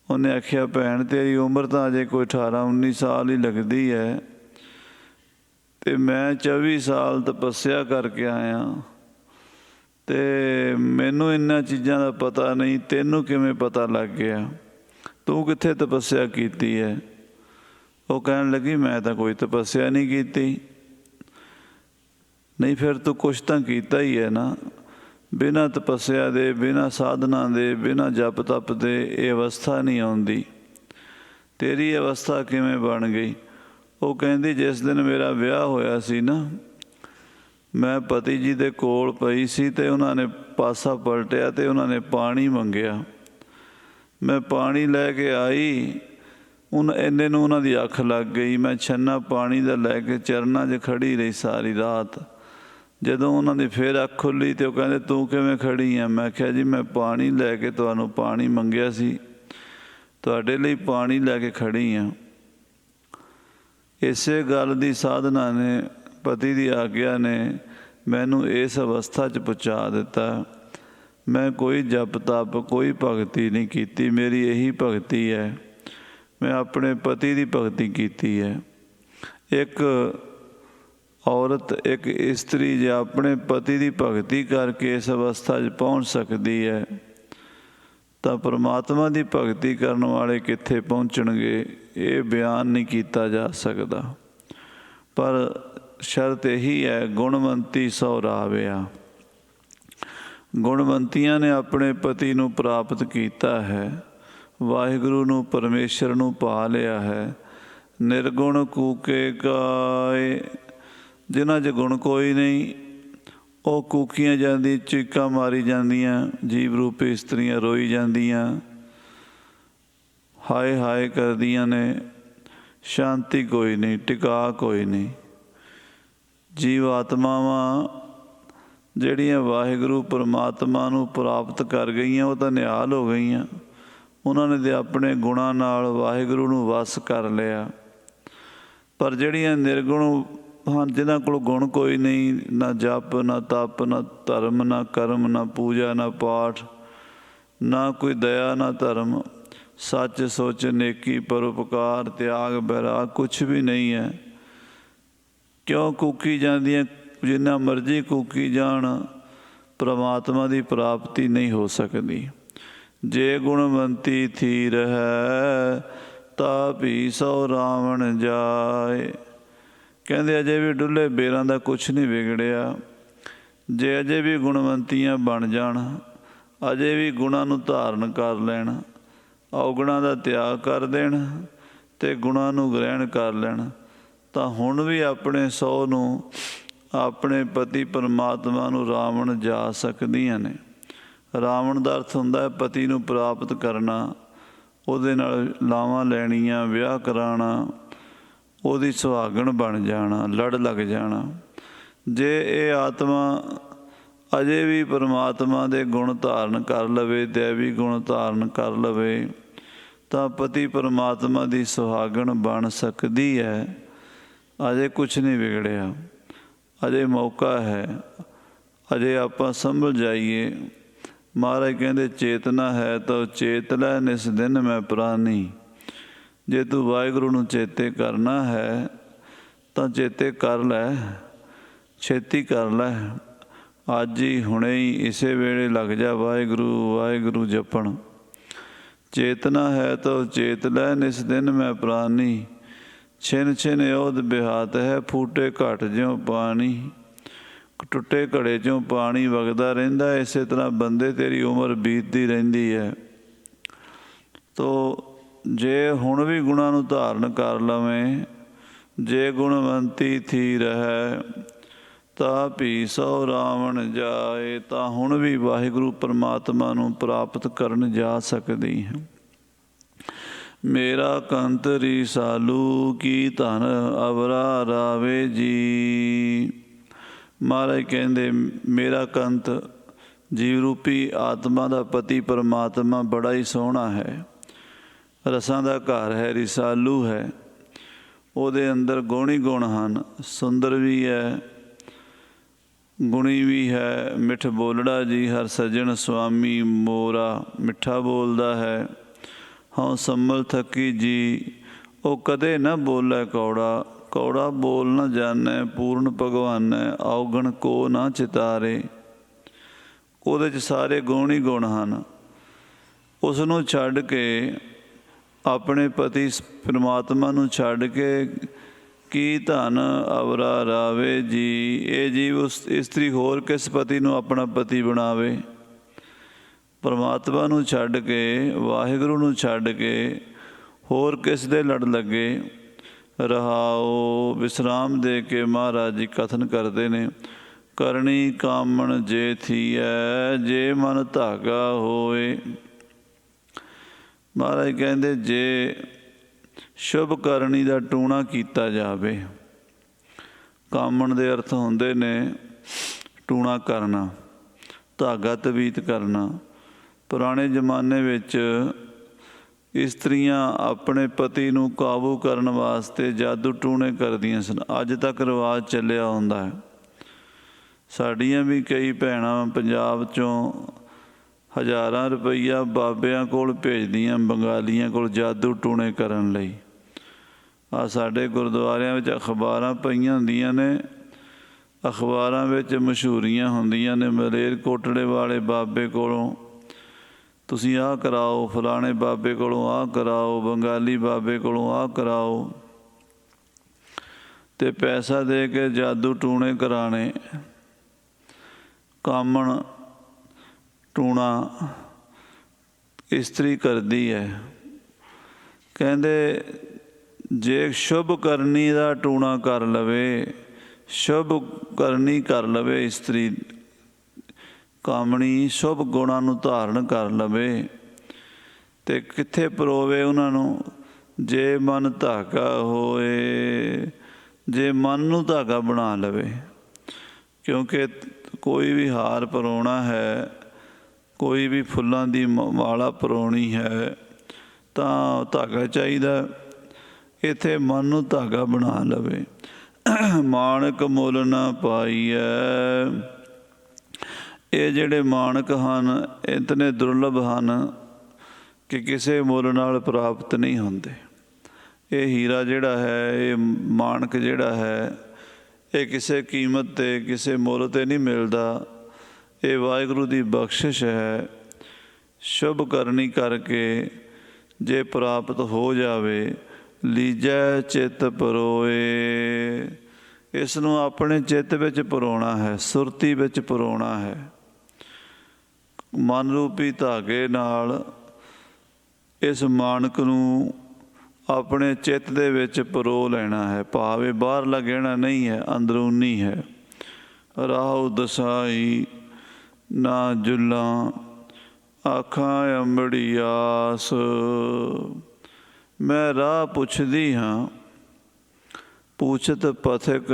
S1: ਉਹਨੇ ਆਖਿਆ ਭੈਣ ਤੇਰੀ ਉਮਰ ਤਾਂ ਅਜੇ ਕੋਈ 18-19 ਸਾਲ ਹੀ ਲੱਗਦੀ ਹੈ ਅਤੇ ਮੈਂ 24 ਸਾਲ ਤਪੱਸਿਆ ਕਰਕੇ ਆਇਆ ਅਤੇ ਮੈਨੂੰ ਇਹਨਾਂ ਚੀਜ਼ਾਂ ਦਾ ਪਤਾ ਨਹੀਂ, ਤੈਨੂੰ ਕਿਵੇਂ ਪਤਾ ਲੱਗ ਗਿਆ? ਤੂੰ ਕਿੱਥੇ ਤਪੱਸਿਆ ਕੀਤੀ ਹੈ? ਉਹ ਕਹਿਣ ਲੱਗੀ ਮੈਂ ਤਾਂ ਕੋਈ ਤਪੱਸਿਆ ਨਹੀਂ ਕੀਤੀ। ਨਹੀਂ ਫਿਰ ਤੂੰ ਕੁਛ ਤਾਂ ਕੀਤਾ ਹੀ ਹੈ ਨਾ। ਬਿਨਾਂ ਤਪੱਸਿਆ ਦੇ, ਬਿਨਾਂ ਸਾਧਨਾ ਦੇ, ਬਿਨਾਂ ਜਪ ਤਪ ਦੇ ਇਹ ਅਵਸਥਾ ਨਹੀਂ ਆਉਂਦੀ। ਤੇਰੀ ਅਵਸਥਾ ਕਿਵੇਂ ਬਣ ਗਈ? ਉਹ ਕਹਿੰਦੀ ਜਿਸ ਦਿਨ ਮੇਰਾ ਵਿਆਹ ਹੋਇਆ ਸੀ ਨਾ, ਮੈਂ ਪਤੀ ਜੀ ਦੇ ਕੋਲ ਪਈ ਸੀ ਅਤੇ ਉਹਨਾਂ ਨੇ ਪਾਸਾ ਪਲਟਿਆ ਅਤੇ ਉਹਨਾਂ ਨੇ ਪਾਣੀ ਮੰਗਿਆ। ਮੈਂ ਪਾਣੀ ਲੈ ਕੇ ਆਈ, ਇੰਨੇ ਨੂੰ ਉਹਨਾਂ ਦੀ ਅੱਖ ਲੱਗ ਗਈ। ਮੈਂ ਛੰਨਾ ਪਾਣੀ ਦਾ ਲੈ ਕੇ ਚਰਨਾਂ 'ਚ ਖੜ੍ਹੀ ਰਹੀ ਸਾਰੀ ਰਾਤ। ਜਦੋਂ ਉਹਨਾਂ ਦੀ ਫਿਰ ਅੱਖ ਖੁੱਲ੍ਹੀ ਅਤੇ ਉਹ ਕਹਿੰਦੇ ਤੂੰ ਕਿਵੇਂ ਖੜ੍ਹੀ ਆ? ਮੈਂ ਕਿਹਾ ਜੀ ਮੈਂ ਪਾਣੀ ਲੈ ਕੇ ਤੁਹਾਨੂੰ ਪਾਣੀ ਮੰਗਿਆ ਸੀ, ਤੁਹਾਡੇ ਲਈ ਪਾਣੀ ਲੈ ਕੇ ਖੜ੍ਹੀ ਹਾਂ। ਇਸੇ ਗੱਲ ਦੀ ਸਾਧਨਾ ਨੇ, ਪਤੀ ਦੀ ਆਗਿਆ ਨੇ ਮੈਨੂੰ ਇਸ ਅਵਸਥਾ 'ਚ ਪਹੁੰਚਾ ਦਿੱਤਾ। ਮੈਂ ਕੋਈ ਜਪ ਤਪ, ਕੋਈ ਭਗਤੀ ਨਹੀਂ ਕੀਤੀ। ਮੇਰੀ ਇਹੀ ਭਗਤੀ ਹੈ, ਮੈਂ ਆਪਣੇ ਪਤੀ ਦੀ ਭਗਤੀ ਕੀਤੀ ਹੈ। ਇੱਕ ਔਰਤ, ਇੱਕ ਇਸਤਰੀ ਜੇ ਆਪਣੇ ਪਤੀ ਦੀ ਭਗਤੀ ਕਰਕੇ ਇਸ ਅਵਸਥਾ 'ਚ ਪਹੁੰਚ ਸਕਦੀ ਹੈ ਤਾਂ ਪਰਮਾਤਮਾ ਦੀ ਭਗਤੀ ਕਰਨ ਵਾਲੇ ਕਿੱਥੇ ਪਹੁੰਚਣਗੇ, ਇਹ ਬਿਆਨ ਨਹੀਂ ਕੀਤਾ ਜਾ ਸਕਦਾ। ਪਰ ਸ਼ਰਤ ਇਹੀ ਹੈ, ਗੁਣਵੰਤੀ ਸੋ ਰਾਵਿਆ। ਗੁਣਵੰਤੀਆਂ ਨੇ ਆਪਣੇ ਪਤੀ ਨੂੰ ਪ੍ਰਾਪਤ ਕੀਤਾ ਹੈ, ਵਾਹਿਗੁਰੂ ਨੂੰ, ਪਰਮੇਸ਼ਰ ਨੂੰ ਪਾ ਲਿਆ ਹੈ। ਨਿਰਗੁਣ ਕੂਕੇ ਕਾਏ, ਜਿਨ੍ਹਾਂ 'ਚ ਗੁਣ ਕੋਈ ਨਹੀਂ ਉਹ ਕੂਕੀਆਂ ਜਾਂਦੀ, ਚੀਕਾਂ ਮਾਰੀ ਜਾਂਦੀਆਂ, ਜੀਵ ਰੂਪੀ ਇਸਤਰੀਆਂ ਰੋਈ ਜਾਂਦੀਆਂ, ਹਾਏ ਹਾਏ ਕਰਦੀਆਂ ਨੇ। ਸ਼ਾਂਤੀ ਕੋਈ ਨਹੀਂ, ਟਿਕਾ ਕੋਈ ਨਹੀਂ। ਜੀਵ ਆਤਮਾਵਾਂ ਜਿਹੜੀਆਂ ਵਾਹਿਗੁਰੂ ਪਰਮਾਤਮਾ ਨੂੰ ਪ੍ਰਾਪਤ ਕਰ ਗਈਆਂ ਉਹ ਤਾਂ ਨਿਹਾਲ ਹੋ ਗਈਆਂ। ਉਹਨਾਂ ਨੇ ਤਾਂ ਆਪਣੇ ਗੁਣਾਂ ਨਾਲ ਵਾਹਿਗੁਰੂ ਨੂੰ ਵਸ ਕਰ ਲਿਆ। ਪਰ ਜਿਹੜੀਆਂ ਨਿਰਗੁਣ ਹਨ, ਜਿਨ੍ਹਾਂ ਕੋਲ ਗੁਣ ਕੋਈ ਨਹੀਂ, ਨਾ ਜਪ, ਨਾ ਤਪ, ਨਾ ਧਰਮ, ਨਾ ਕਰਮ, ਨਾ ਪੂਜਾ, ਨਾ ਪਾਠ, ਨਾ ਕੋਈ ਦਇਆ, ਨਾ ਧਰਮ, ਸੱਚ ਸੁੱਚ, ਨੇਕੀ, ਪਰਉਪਕਾਰ, ਤਿਆਗ, ਬੈਰਾਗ, ਕੁਛ ਵੀ ਨਹੀਂ ਹੈ। ਕਿਉਂ ਕੂਕੀ ਜਾਂਦੀਆਂ? ਜਿੰਨਾ ਮਰਜ਼ੀ ਕੂਕੀ ਜਾਣ, ਪਰਮਾਤਮਾ ਦੀ ਪ੍ਰਾਪਤੀ ਨਹੀਂ ਹੋ ਸਕਦੀ। ਜੇ ਗੁਣਵੰਤੀ ਥੀ ਰਹਿ ਤਾ ਭੀ ਸੋ ਰਾਵਣ ਜਾਏ। ਕਹਿੰਦੇ ਅਜੇ ਵੀ ਡੁੱਲੇ ਬੇਰਾਂ ਦਾ ਕੁਛ ਨਹੀਂ ਵਿਗੜਿਆ। ਜੇ ਅਜੇ ਵੀ ਗੁਣਵੰਤੀਆਂ ਬਣ ਜਾਣ, ਅਜੇ ਵੀ ਗੁਣਾਂ ਨੂੰ ਧਾਰਨ ਕਰ ਲੈਣ, ਔਗੁਣਾਂ ਦਾ ਤਿਆਗ ਕਰ ਦੇਣ ਅਤੇ ਗੁਣਾਂ ਨੂੰ ਗ੍ਰਹਿਣ ਕਰ ਲੈਣ, ਤਾਂ ਹੁਣ ਵੀ ਆਪਣੇ ਸਹੁ ਨੂੰ, ਆਪਣੇ ਪਤੀ ਪਰਮਾਤਮਾ ਨੂੰ ਰਾਵਣ ਜਾ ਸਕਦੀਆਂ ਨੇ। ਰਾਵਣ ਦਾ ਅਰਥ ਹੁੰਦਾ ਹੈ ਪਤੀ ਨੂੰ ਪ੍ਰਾਪਤ ਕਰਨਾ, ਉਹਦੇ ਨਾਲ ਲਾਵਾਂ ਲੈਣੀਆਂ, ਵਿਆਹ ਕਰਾਉਣਾ, ਉਹਦੀ ਸੁਹਾਗਣ ਬਣ ਜਾਣਾ, ਲੜ ਲੱਗ ਜਾਣਾ। ਜੇ ਇਹ ਆਤਮਾ ਅਜੇ ਵੀ ਪਰਮਾਤਮਾ ਦੇ ਗੁਣ ਧਾਰਨ ਕਰ ਲਵੇ, ਦੈਵੀ ਗੁਣ ਧਾਰਨ ਕਰ ਲਵੇ, ਤਾਂ ਪਤੀ ਪਰਮਾਤਮਾ ਦੀ ਸੁਹਾਗਣ ਬਣ ਸਕਦੀ ਹੈ। ਅਜੇ ਕੁਛ ਨਹੀਂ ਵਿਗੜਿਆ, ਅਜੇ ਮੌਕਾ ਹੈ। ਅਜੇ ਆਪਾਂ ਸੰਭਲ ਜਾਈਏ। ਮਹਾਰਾਜ ਕਹਿੰਦੇ ਚੇਤਨਾ ਹੈ ਤਾਂ ਚੇਤ ਲੈ, ਨਿਸ ਦਿਨ ਮੈਂ ਪ੍ਰਾਨੀ। ਜੇ ਤੂੰ ਵਾਹਿਗੁਰੂ ਨੂੰ ਚੇਤੇ ਕਰਨਾ ਹੈ ਤਾਂ ਚੇਤੇ ਕਰ ਲੈ, ਛੇਤੀ ਕਰ ਲੈ। ਅੱਜ ਹੀ, ਹੁਣੇ ਹੀ, ਇਸੇ ਵੇਲੇ ਲੱਗ ਜਾ ਵਾਹਿਗੁਰੂ ਵਾਹਿਗੁਰੂ ਜਪਣ। ਚੇਤਨਾ ਹੈ ਤਾਂ ਚੇਤ ਲੈ, ਨਿਸ ਦਿਨ ਮੈਂ ਪ੍ਰਾਨੀ। ਛਿਨ ਛਿਨ ਓਧ ਬਿਹਾਤ ਹੈ, ਫੂਟੇ ਘਟ ਜਿਉ ਪਾਣੀ। ਟੁੱਟੇ ਘੜੇ 'ਚੋਂ ਪਾਣੀ ਵਗਦਾ ਰਹਿੰਦਾ, ਇਸੇ ਤਰ੍ਹਾਂ ਬੰਦੇ ਤੇਰੀ ਉਮਰ ਬੀਤਦੀ ਰਹਿੰਦੀ ਹੈ। ਤੋ ਜੇ ਹੁਣ ਵੀ ਗੁਣਾਂ ਨੂੰ ਧਾਰਨ ਕਰ ਲਵੇਂ, ਜੇ ਗੁਣਵੰਤੀ ਥੀ ਰਹਿ ਤਾਂ ਭੀ ਸੋ ਰਾਵਣ ਜਾਏ, ਤਾਂ ਹੁਣ ਵੀ ਵਾਹਿਗੁਰੂ ਪਰਮਾਤਮਾ ਨੂੰ ਪ੍ਰਾਪਤ ਕਰਨ ਜਾ ਸਕਦੀ ਹੈ। ਮੇਰਾ ਕੰਤ ਰੀਸਾਲੂ ਕੀ ਧਨ ਅਵਰਾ ਰਾਵੇ ਜੀ। ਮਹਾਰਾਜ ਕਹਿੰਦੇ ਮੇਰਾ ਕੰਤ ਜੀਵ ਰੂਪੀ ਆਤਮਾ ਦਾ ਪਤੀ ਪਰਮਾਤਮਾ ਬੜਾ ਹੀ ਸੋਹਣਾ ਹੈ, ਰਸਾਂ ਦਾ ਘਰ ਹੈ, ਰਿਸਾਲੂ ਹੈ। ਉਹਦੇ ਅੰਦਰ ਗੁਣ ਹੀ ਗੁਣ ਹਨ, ਸੁੰਦਰ ਵੀ ਹੈ, ਗੁਣੀ ਵੀ ਹੈ, ਮਿੱਠ ਬੋਲੜਾ ਜੀ ਹਰ ਸੱਜਣ ਸੁਆਮੀ ਮੋਰਾ, ਮਿੱਠਾ ਬੋਲਦਾ ਹੈ। ਹਉ ਸੰਮਲ ਥਕੀ ਜੀ, ਉਹ ਕਦੇ ਨਾ ਬੋਲੇ ਕੌੜਾ, ਕੌੜਾ ਬੋਲ ਨਾ ਜਾਣੈ ਪੂਰਨ ਭਗਵਾਨੈ, ਔਗਣ ਕੋ ਨਾ ਚਿਤਾਰੇ। ਉਹਦੇ 'ਚ ਸਾਰੇ ਗੁਣ ਹੀ ਗੁਣ ਹਨ। ਉਸ ਨੂੰ ਛੱਡ ਕੇ, ਆਪਣੇ ਪਤੀ ਪਰਮਾਤਮਾ ਨੂੰ ਛੱਡ ਕੇ ਕੀ ਧਨ ਅਵਰਾ ਰਾਵੇ ਜੀ। ਇਹ ਜੀਵ ਉਸ ਇਸਤਰੀ ਹੋਰ ਕਿਸ ਪਤੀ ਨੂੰ ਆਪਣਾ ਪਤੀ ਬਣਾਵੇ। ਪਰਮਾਤਮਾ ਨੂੰ ਛੱਡ ਕੇ, ਵਾਹਿਗੁਰੂ ਨੂੰ ਛੱਡ ਕੇ ਹੋਰ ਕਿਸ ਦੇ ਲੜ ਲੱਗੇ। ਰਹਾਓ ਵਿਸਰਾਮ ਦੇ ਕੇ ਮਹਾਰਾਜ ਜੀ ਕਥਨ ਕਰਦੇ ਨੇ, ਕਰਨੀ ਕਾਮਣ ਜੇ ਥੀਐ ਜੇ ਮਨ ਧਾਗਾ ਹੋਏ। ਮਹਾਰਾਜ ਕਹਿੰਦੇ ਜੇ ਸ਼ੁਭ ਕਰਨੀ ਦਾ ਟੂਣਾ ਕੀਤਾ ਜਾਵੇ, ਕਾਮਣ ਦੇ ਅਰਥ ਹੁੰਦੇ ਨੇ ਟੂਣਾ ਕਰਨਾ, ਧਾਗਾ ਤਵੀਤ ਕਰਨਾ। ਪੁਰਾਣੇ ਜ਼ਮਾਨੇ ਵਿੱਚ ਇਸਤਰੀਆਂ ਆਪਣੇ ਪਤੀ ਨੂੰ ਕਾਬੂ ਕਰਨ ਵਾਸਤੇ ਜਾਦੂ ਟੂਣੇ ਕਰਦੀਆਂ ਸਨ। ਅੱਜ ਤੱਕ ਰਿਵਾਜ਼ ਚੱਲਿਆ ਹੁੰਦਾ ਹੈ। ਸਾਡੀਆਂ ਵੀ ਕਈ ਭੈਣਾਂ ਪੰਜਾਬ 'ਚੋਂ ਹਜ਼ਾਰਾਂ ਰੁਪਈਆ ਬਾਬਿਆਂ ਕੋਲ ਭੇਜਦੀਆਂ, ਬੰਗਾਲੀਆਂ ਕੋਲ ਜਾਦੂ ਟੂਣੇ ਕਰਨ ਲਈ। ਆ ਸਾਡੇ ਗੁਰਦੁਆਰਿਆਂ ਵਿੱਚ ਅਖਬਾਰਾਂ ਪਈਆਂ ਹੁੰਦੀਆਂ ਨੇ, ਅਖਬਾਰਾਂ ਵਿੱਚ ਮਸ਼ਹੂਰੀਆਂ ਹੁੰਦੀਆਂ ਨੇ, ਮਲੇਰਕੋਟਲੇ ਵਾਲੇ ਬਾਬੇ ਕੋਲੋਂ ਤੁਸੀਂ ਆਹ ਕਰਾਓ, ਫਲਾਣੇ ਬਾਬੇ ਕੋਲੋਂ ਆਹ ਕਰਾਓ, ਬੰਗਾਲੀ ਬਾਬੇ ਕੋਲੋਂ ਆਹ ਕਰਾਓ, ਅਤੇ ਪੈਸਾ ਦੇ ਕੇ ਜਾਦੂ ਟੂਣੇ ਕਰਾਣੇ। ਕਾਮਣ ਟੂਣਾ ਇਸਤਰੀ ਕਰਦੀ ਹੈ। ਕਹਿੰਦੇ ਜੇ ਸ਼ੁਭ ਕਰਨੀ ਦਾ ਟੂਣਾ ਕਰ ਲਵੇ, ਸ਼ੁਭ ਕਰਨੀ ਕਰ ਲਵੇ ਇਸਤਰੀ, ਕਾਮਣੀ ਸ਼ੁਭ ਗੁਣਾਂ ਨੂੰ ਧਾਰਨ ਕਰ ਲਵੇ, ਅਤੇ ਕਿੱਥੇ ਪਰੋਵੇ ਉਹਨਾਂ ਨੂੰ। ਜੇ ਮਨ ਧਾਗਾ ਹੋਏ, ਜੇ ਮਨ ਨੂੰ ਧਾਗਾ ਬਣਾ ਲਵੇ। ਕਿਉਂਕਿ ਕੋਈ ਵੀ ਹਾਰ ਪਰੋਣਾ ਹੈ, ਕੋਈ ਵੀ ਫੁੱਲਾਂ ਦੀ ਮਾਲਾ ਪਰੋਣੀ ਹੈ ਤਾਂ ਧਾਗਾ ਚਾਹੀਦਾ। ਇੱਥੇ ਮਨ ਨੂੰ ਧਾਗਾ ਬਣਾ ਲਵੇ। ਮਾਣਕ ਮੁੱਲ ਨਾ ਪਾਈਐ, ਇਹ ਜਿਹੜੇ ਮਾਣਕ ਹਨ ਇਤਨੇ ਦੁਰਲਭ ਹਨ ਕਿ ਕਿਸੇ ਮੁੱਲ ਨਾਲ ਪ੍ਰਾਪਤ ਨਹੀਂ ਹੁੰਦੇ। ਇਹ ਹੀਰਾ ਜਿਹੜਾ ਹੈ, ਇਹ ਮਾਣਕ ਜਿਹੜਾ ਹੈ, ਇਹ ਕਿਸੇ ਕੀਮਤ 'ਤੇ, ਕਿਸੇ ਮੁੱਲ 'ਤੇ ਨਹੀਂ ਮਿਲਦਾ। ਇਹ ਵਾਹਿਗੁਰੂ ਦੀ ਬਖਸ਼ਿਸ਼ ਹੈ। ਸ਼ੁਭ ਕਰਨੀ ਕਰਕੇ ਜੇ ਪ੍ਰਾਪਤ ਹੋ ਜਾਵੇ, ਲੀਜੈ ਚਿੱਤ ਪਰੋਏ, ਇਸ ਨੂੰ ਆਪਣੇ ਚਿੱਤ ਵਿੱਚ ਪਰੋਣਾ ਹੈ, ਸੁਰਤੀ ਵਿੱਚ ਪਰੋਣਾ ਹੈ। ਮਨ ਰੂਪੀ ਧਾਗੇ ਨਾਲ ਇਸ ਮਾਣਕ ਨੂੰ ਆਪਣੇ ਚਿੱਤ ਦੇ ਵਿੱਚ ਪਰੋ ਲੈਣਾ ਹੈ। ਭਾਵੇਂ ਬਾਹਰਲਾ ਗਹਿਣਾ ਨਹੀਂ ਹੈ, ਅੰਦਰੂਨੀ ਹੈ। ਰਾਹੁ ਦਸਾਈ ਨਾ ਜੁੱਲਾਂ ਆਖਾਂ ਅੰਬੜੀ ਆਸ। ਮੈਂ ਰਾਹ ਪੁੱਛਦੀ ਹਾਂ, ਪੁੱਛਤ ਪਥਿਕ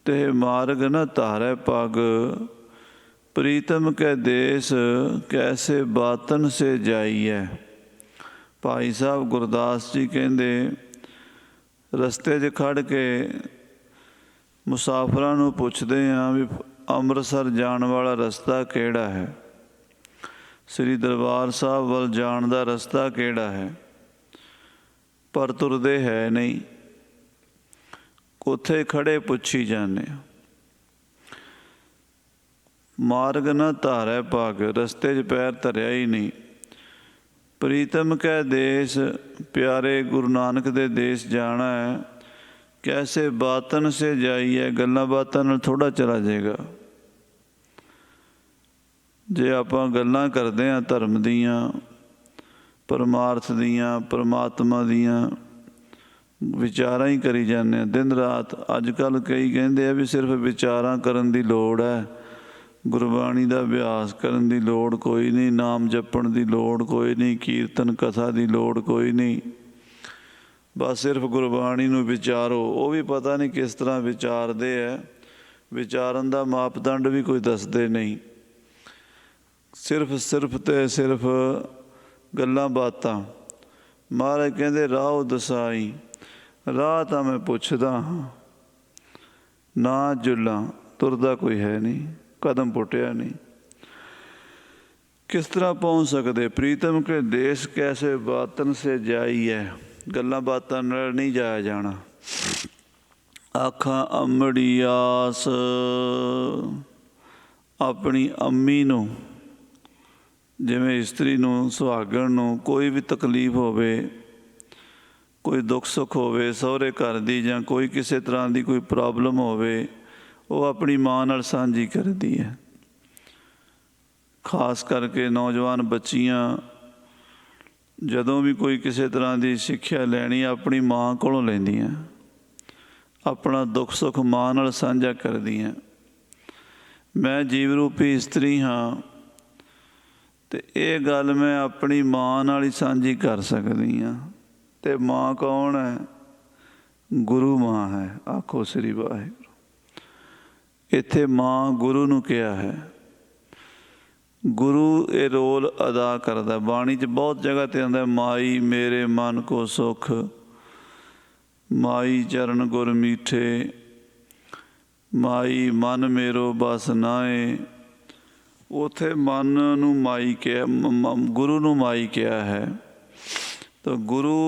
S1: ਤੇ ਮਾਰਗ ਨ ਧਾਰੈ ਪਗ। ਪ੍ਰੀਤਮ ਕੇ ਦੇਸ ਕੈਸੇ ਬਾਤਨ ਸੇ ਜਾਈਐ। ਭਾਈ ਸਾਹਿਬ ਗੁਰਦਾਸ ਜੀ ਕਹਿੰਦੇ ਰਸਤੇ 'ਚ ਖੜ੍ਹ ਕੇ ਮੁਸਾਫਰਾਂ ਨੂੰ ਪੁੱਛਦੇ ਹਾਂ ਵੀ ਅੰਮ੍ਰਿਤਸਰ ਜਾਣ ਵਾਲਾ ਰਸਤਾ ਕਿਹੜਾ ਹੈ, ਸ੍ਰੀ ਦਰਬਾਰ ਸਾਹਿਬ ਵੱਲ ਜਾਣ ਦਾ ਰਸਤਾ ਕਿਹੜਾ ਹੈ, ਪਰ ਤੁਰਦੇ ਹੈ ਨਹੀਂ। ਉੱਥੇ ਖੜ੍ਹੇ ਪੁੱਛੀ ਜਾਂਦੇ ਹਾਂ। ਮਾਰਗ ਨਾ ਧਾਰੈ ਪਗ, ਰਸਤੇ 'ਚ ਪੈਰ ਧਰਿਆ ਹੀ ਨਹੀਂ। ਪ੍ਰੀਤਮ ਕੈ ਦੇਸ, ਪਿਆਰੇ ਗੁਰੂ ਨਾਨਕ ਦੇ ਦੇਸ ਜਾਣਾ ਹੈ, कैसे बातन से जाइए, गल्लां बातां नाल थोड़ा चला जाएगा। जे आपां गल्लां करदे हां धर्म दीयां, परमार्थ दीयां, परमात्मा दीयां, विचारां ही करी जाने दिन रात। अजकल कई कहते हैं भी सिर्फ विचारां करन दी लोड़ है, गुरबाणी का अभ्यास करन दी लोड़ कोई नहीं, नाम जपण दी लोड़ कोई नहीं, कीर्तन कथा दी लोड़ कोई नहीं, बस सिर्फ गुरबाणी नूं विचारो। वो भी पता नहीं किस तरह विचारते है, विचारन दा मापदंड भी कोई दसदे नहीं। सिर्फ ते सिर्फ गल्लां बातां। महाराज कहते राह दसाई, राह तां मैं पुछदा हाँ, ना जुल्लां तुरदा कोई है नहीं, कदम पुटिया नहीं। किस तरह पहुँच सकते? प्रीतम के देश कैसे बातन से जाई है, गल्लां बातां नाल नहीं जाया जाना। आखां अमड़ी आस, अपनी अम्मी नूं, जिवें इस्त्री नूं, सुहागण नूं कोई भी तकलीफ होवे, कोई दुख सुख होवे सहुरे घर दी, जां कोई किसी तरह की कोई प्रॉब्लम होवे, वो अपनी माँ नाल साझी करदी है। खास करके नौजवान बच्चियां जदों भी कोई किसी तरह की सिक्ख्या लैनी अपनी माँ कोलों लैंदियां, अपना दुख सुख माँ नाल साझा करदियां। मैं जीव रूपी इस्त्री हाँ, तो ये गल मैं अपनी माँ नाल ही साझी कर सकदी हाँ। ते माँ कौन है? गुरु माँ है। आखो श्री वाहिगुरू। इत्थे माँ गुरु नूं कहा है। गुरु ये रोल अदा करता। बाणी च बहुत जगह ते आंदा माई मेरे मन को सुख, माई चरण गुर मीठे, माई मन मेरो बस नाए। उथे मन नूं माई कहा, गुरु नूं माई कहा है। तो गुरु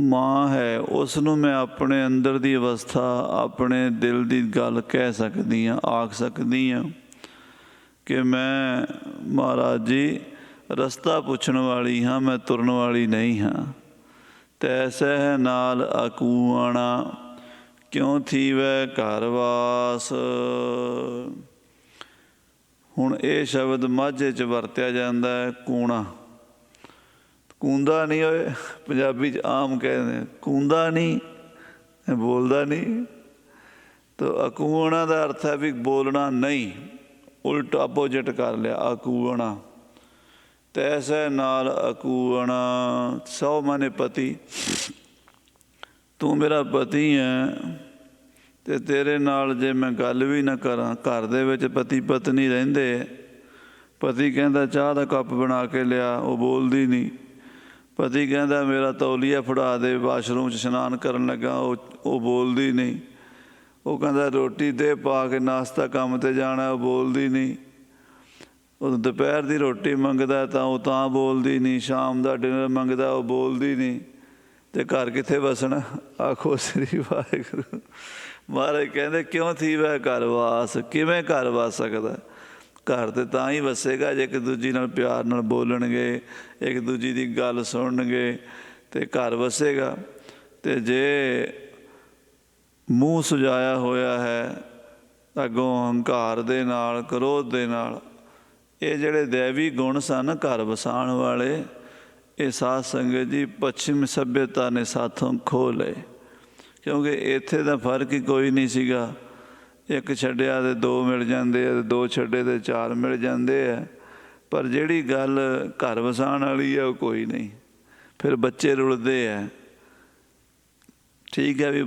S1: माँ है, उसनूं मैं अपने अंदर की अवस्था, अपने दिल की गल कह सकती हाँ, आख सकती हाँ कि मैं महाराज जी रस्ता पुछण वाली हाँ, मैं तुरन वाली नहीं हाँ। तैसे है नाल अकूआणा, क्यों थी वह घरवास। हुण ये शब्द माझे च वरत्या जाता है कूणा। कूंदा नहीं होए, पंजाबी च आम कहते हैं कूंदा नहीं, बोलदा नहीं। तो अकूआणा का अर्थ है भी बोलना नहीं, उल्ट अपोजिट कर लिया अकूआणा। तैसे नाल अकूआणा, सौ माने पति। तू मेरा पति है ते तेरे नाल जे मैं गल भी ना करा, घर दे विच पति पत्नी रहिंदे, पति कहता चाह दा कप बना के लिया, वो बोलदी नहीं। पति कहता मेरा तौलिया फड़ा दे, वाशरूम च इशनान करन लगा, वो बोलदी नहीं। वो कहता रोटी दे पा के, नाश्ता काम ते जाना, वो बोलदी नहीं। वो दोपहर की रोटी मंगदा तां वो तां बोलदी नहीं, शाम का डिनर मंगदा वो बोलदी नहीं। तो घर कित्थे वसना? आखो श्री वाहिगुरू। महाराज कहते क्यों थी वह घर वास, किवें घर वस सकदा? घर तो तां ही वसेगा जे एक दूजी नाल प्यार नाल बोलणगे, एक दूजी की गल सुणनगे तो घर वसेगा। तो जे मूँह सजाया होया है अगों हंकार दे नाल, क्रोध दे नाल, ये जिहड़े दैवी गुण सन घर वसाण वाले, ये साध संगत जी पश्चिम सभ्यता ने साथों खो लए। क्योंकि इत्थे दा फर्क ही कोई नहीं सीगा। एक छड्डिया तो दो मिल जाते हैं, दो छड्डे तो चार मिल जाते हैं, पर जिहड़ी गल घर वसाण वाली है वो कोई नहीं। फिर बच्चे रुलते हैं। ठीक है भी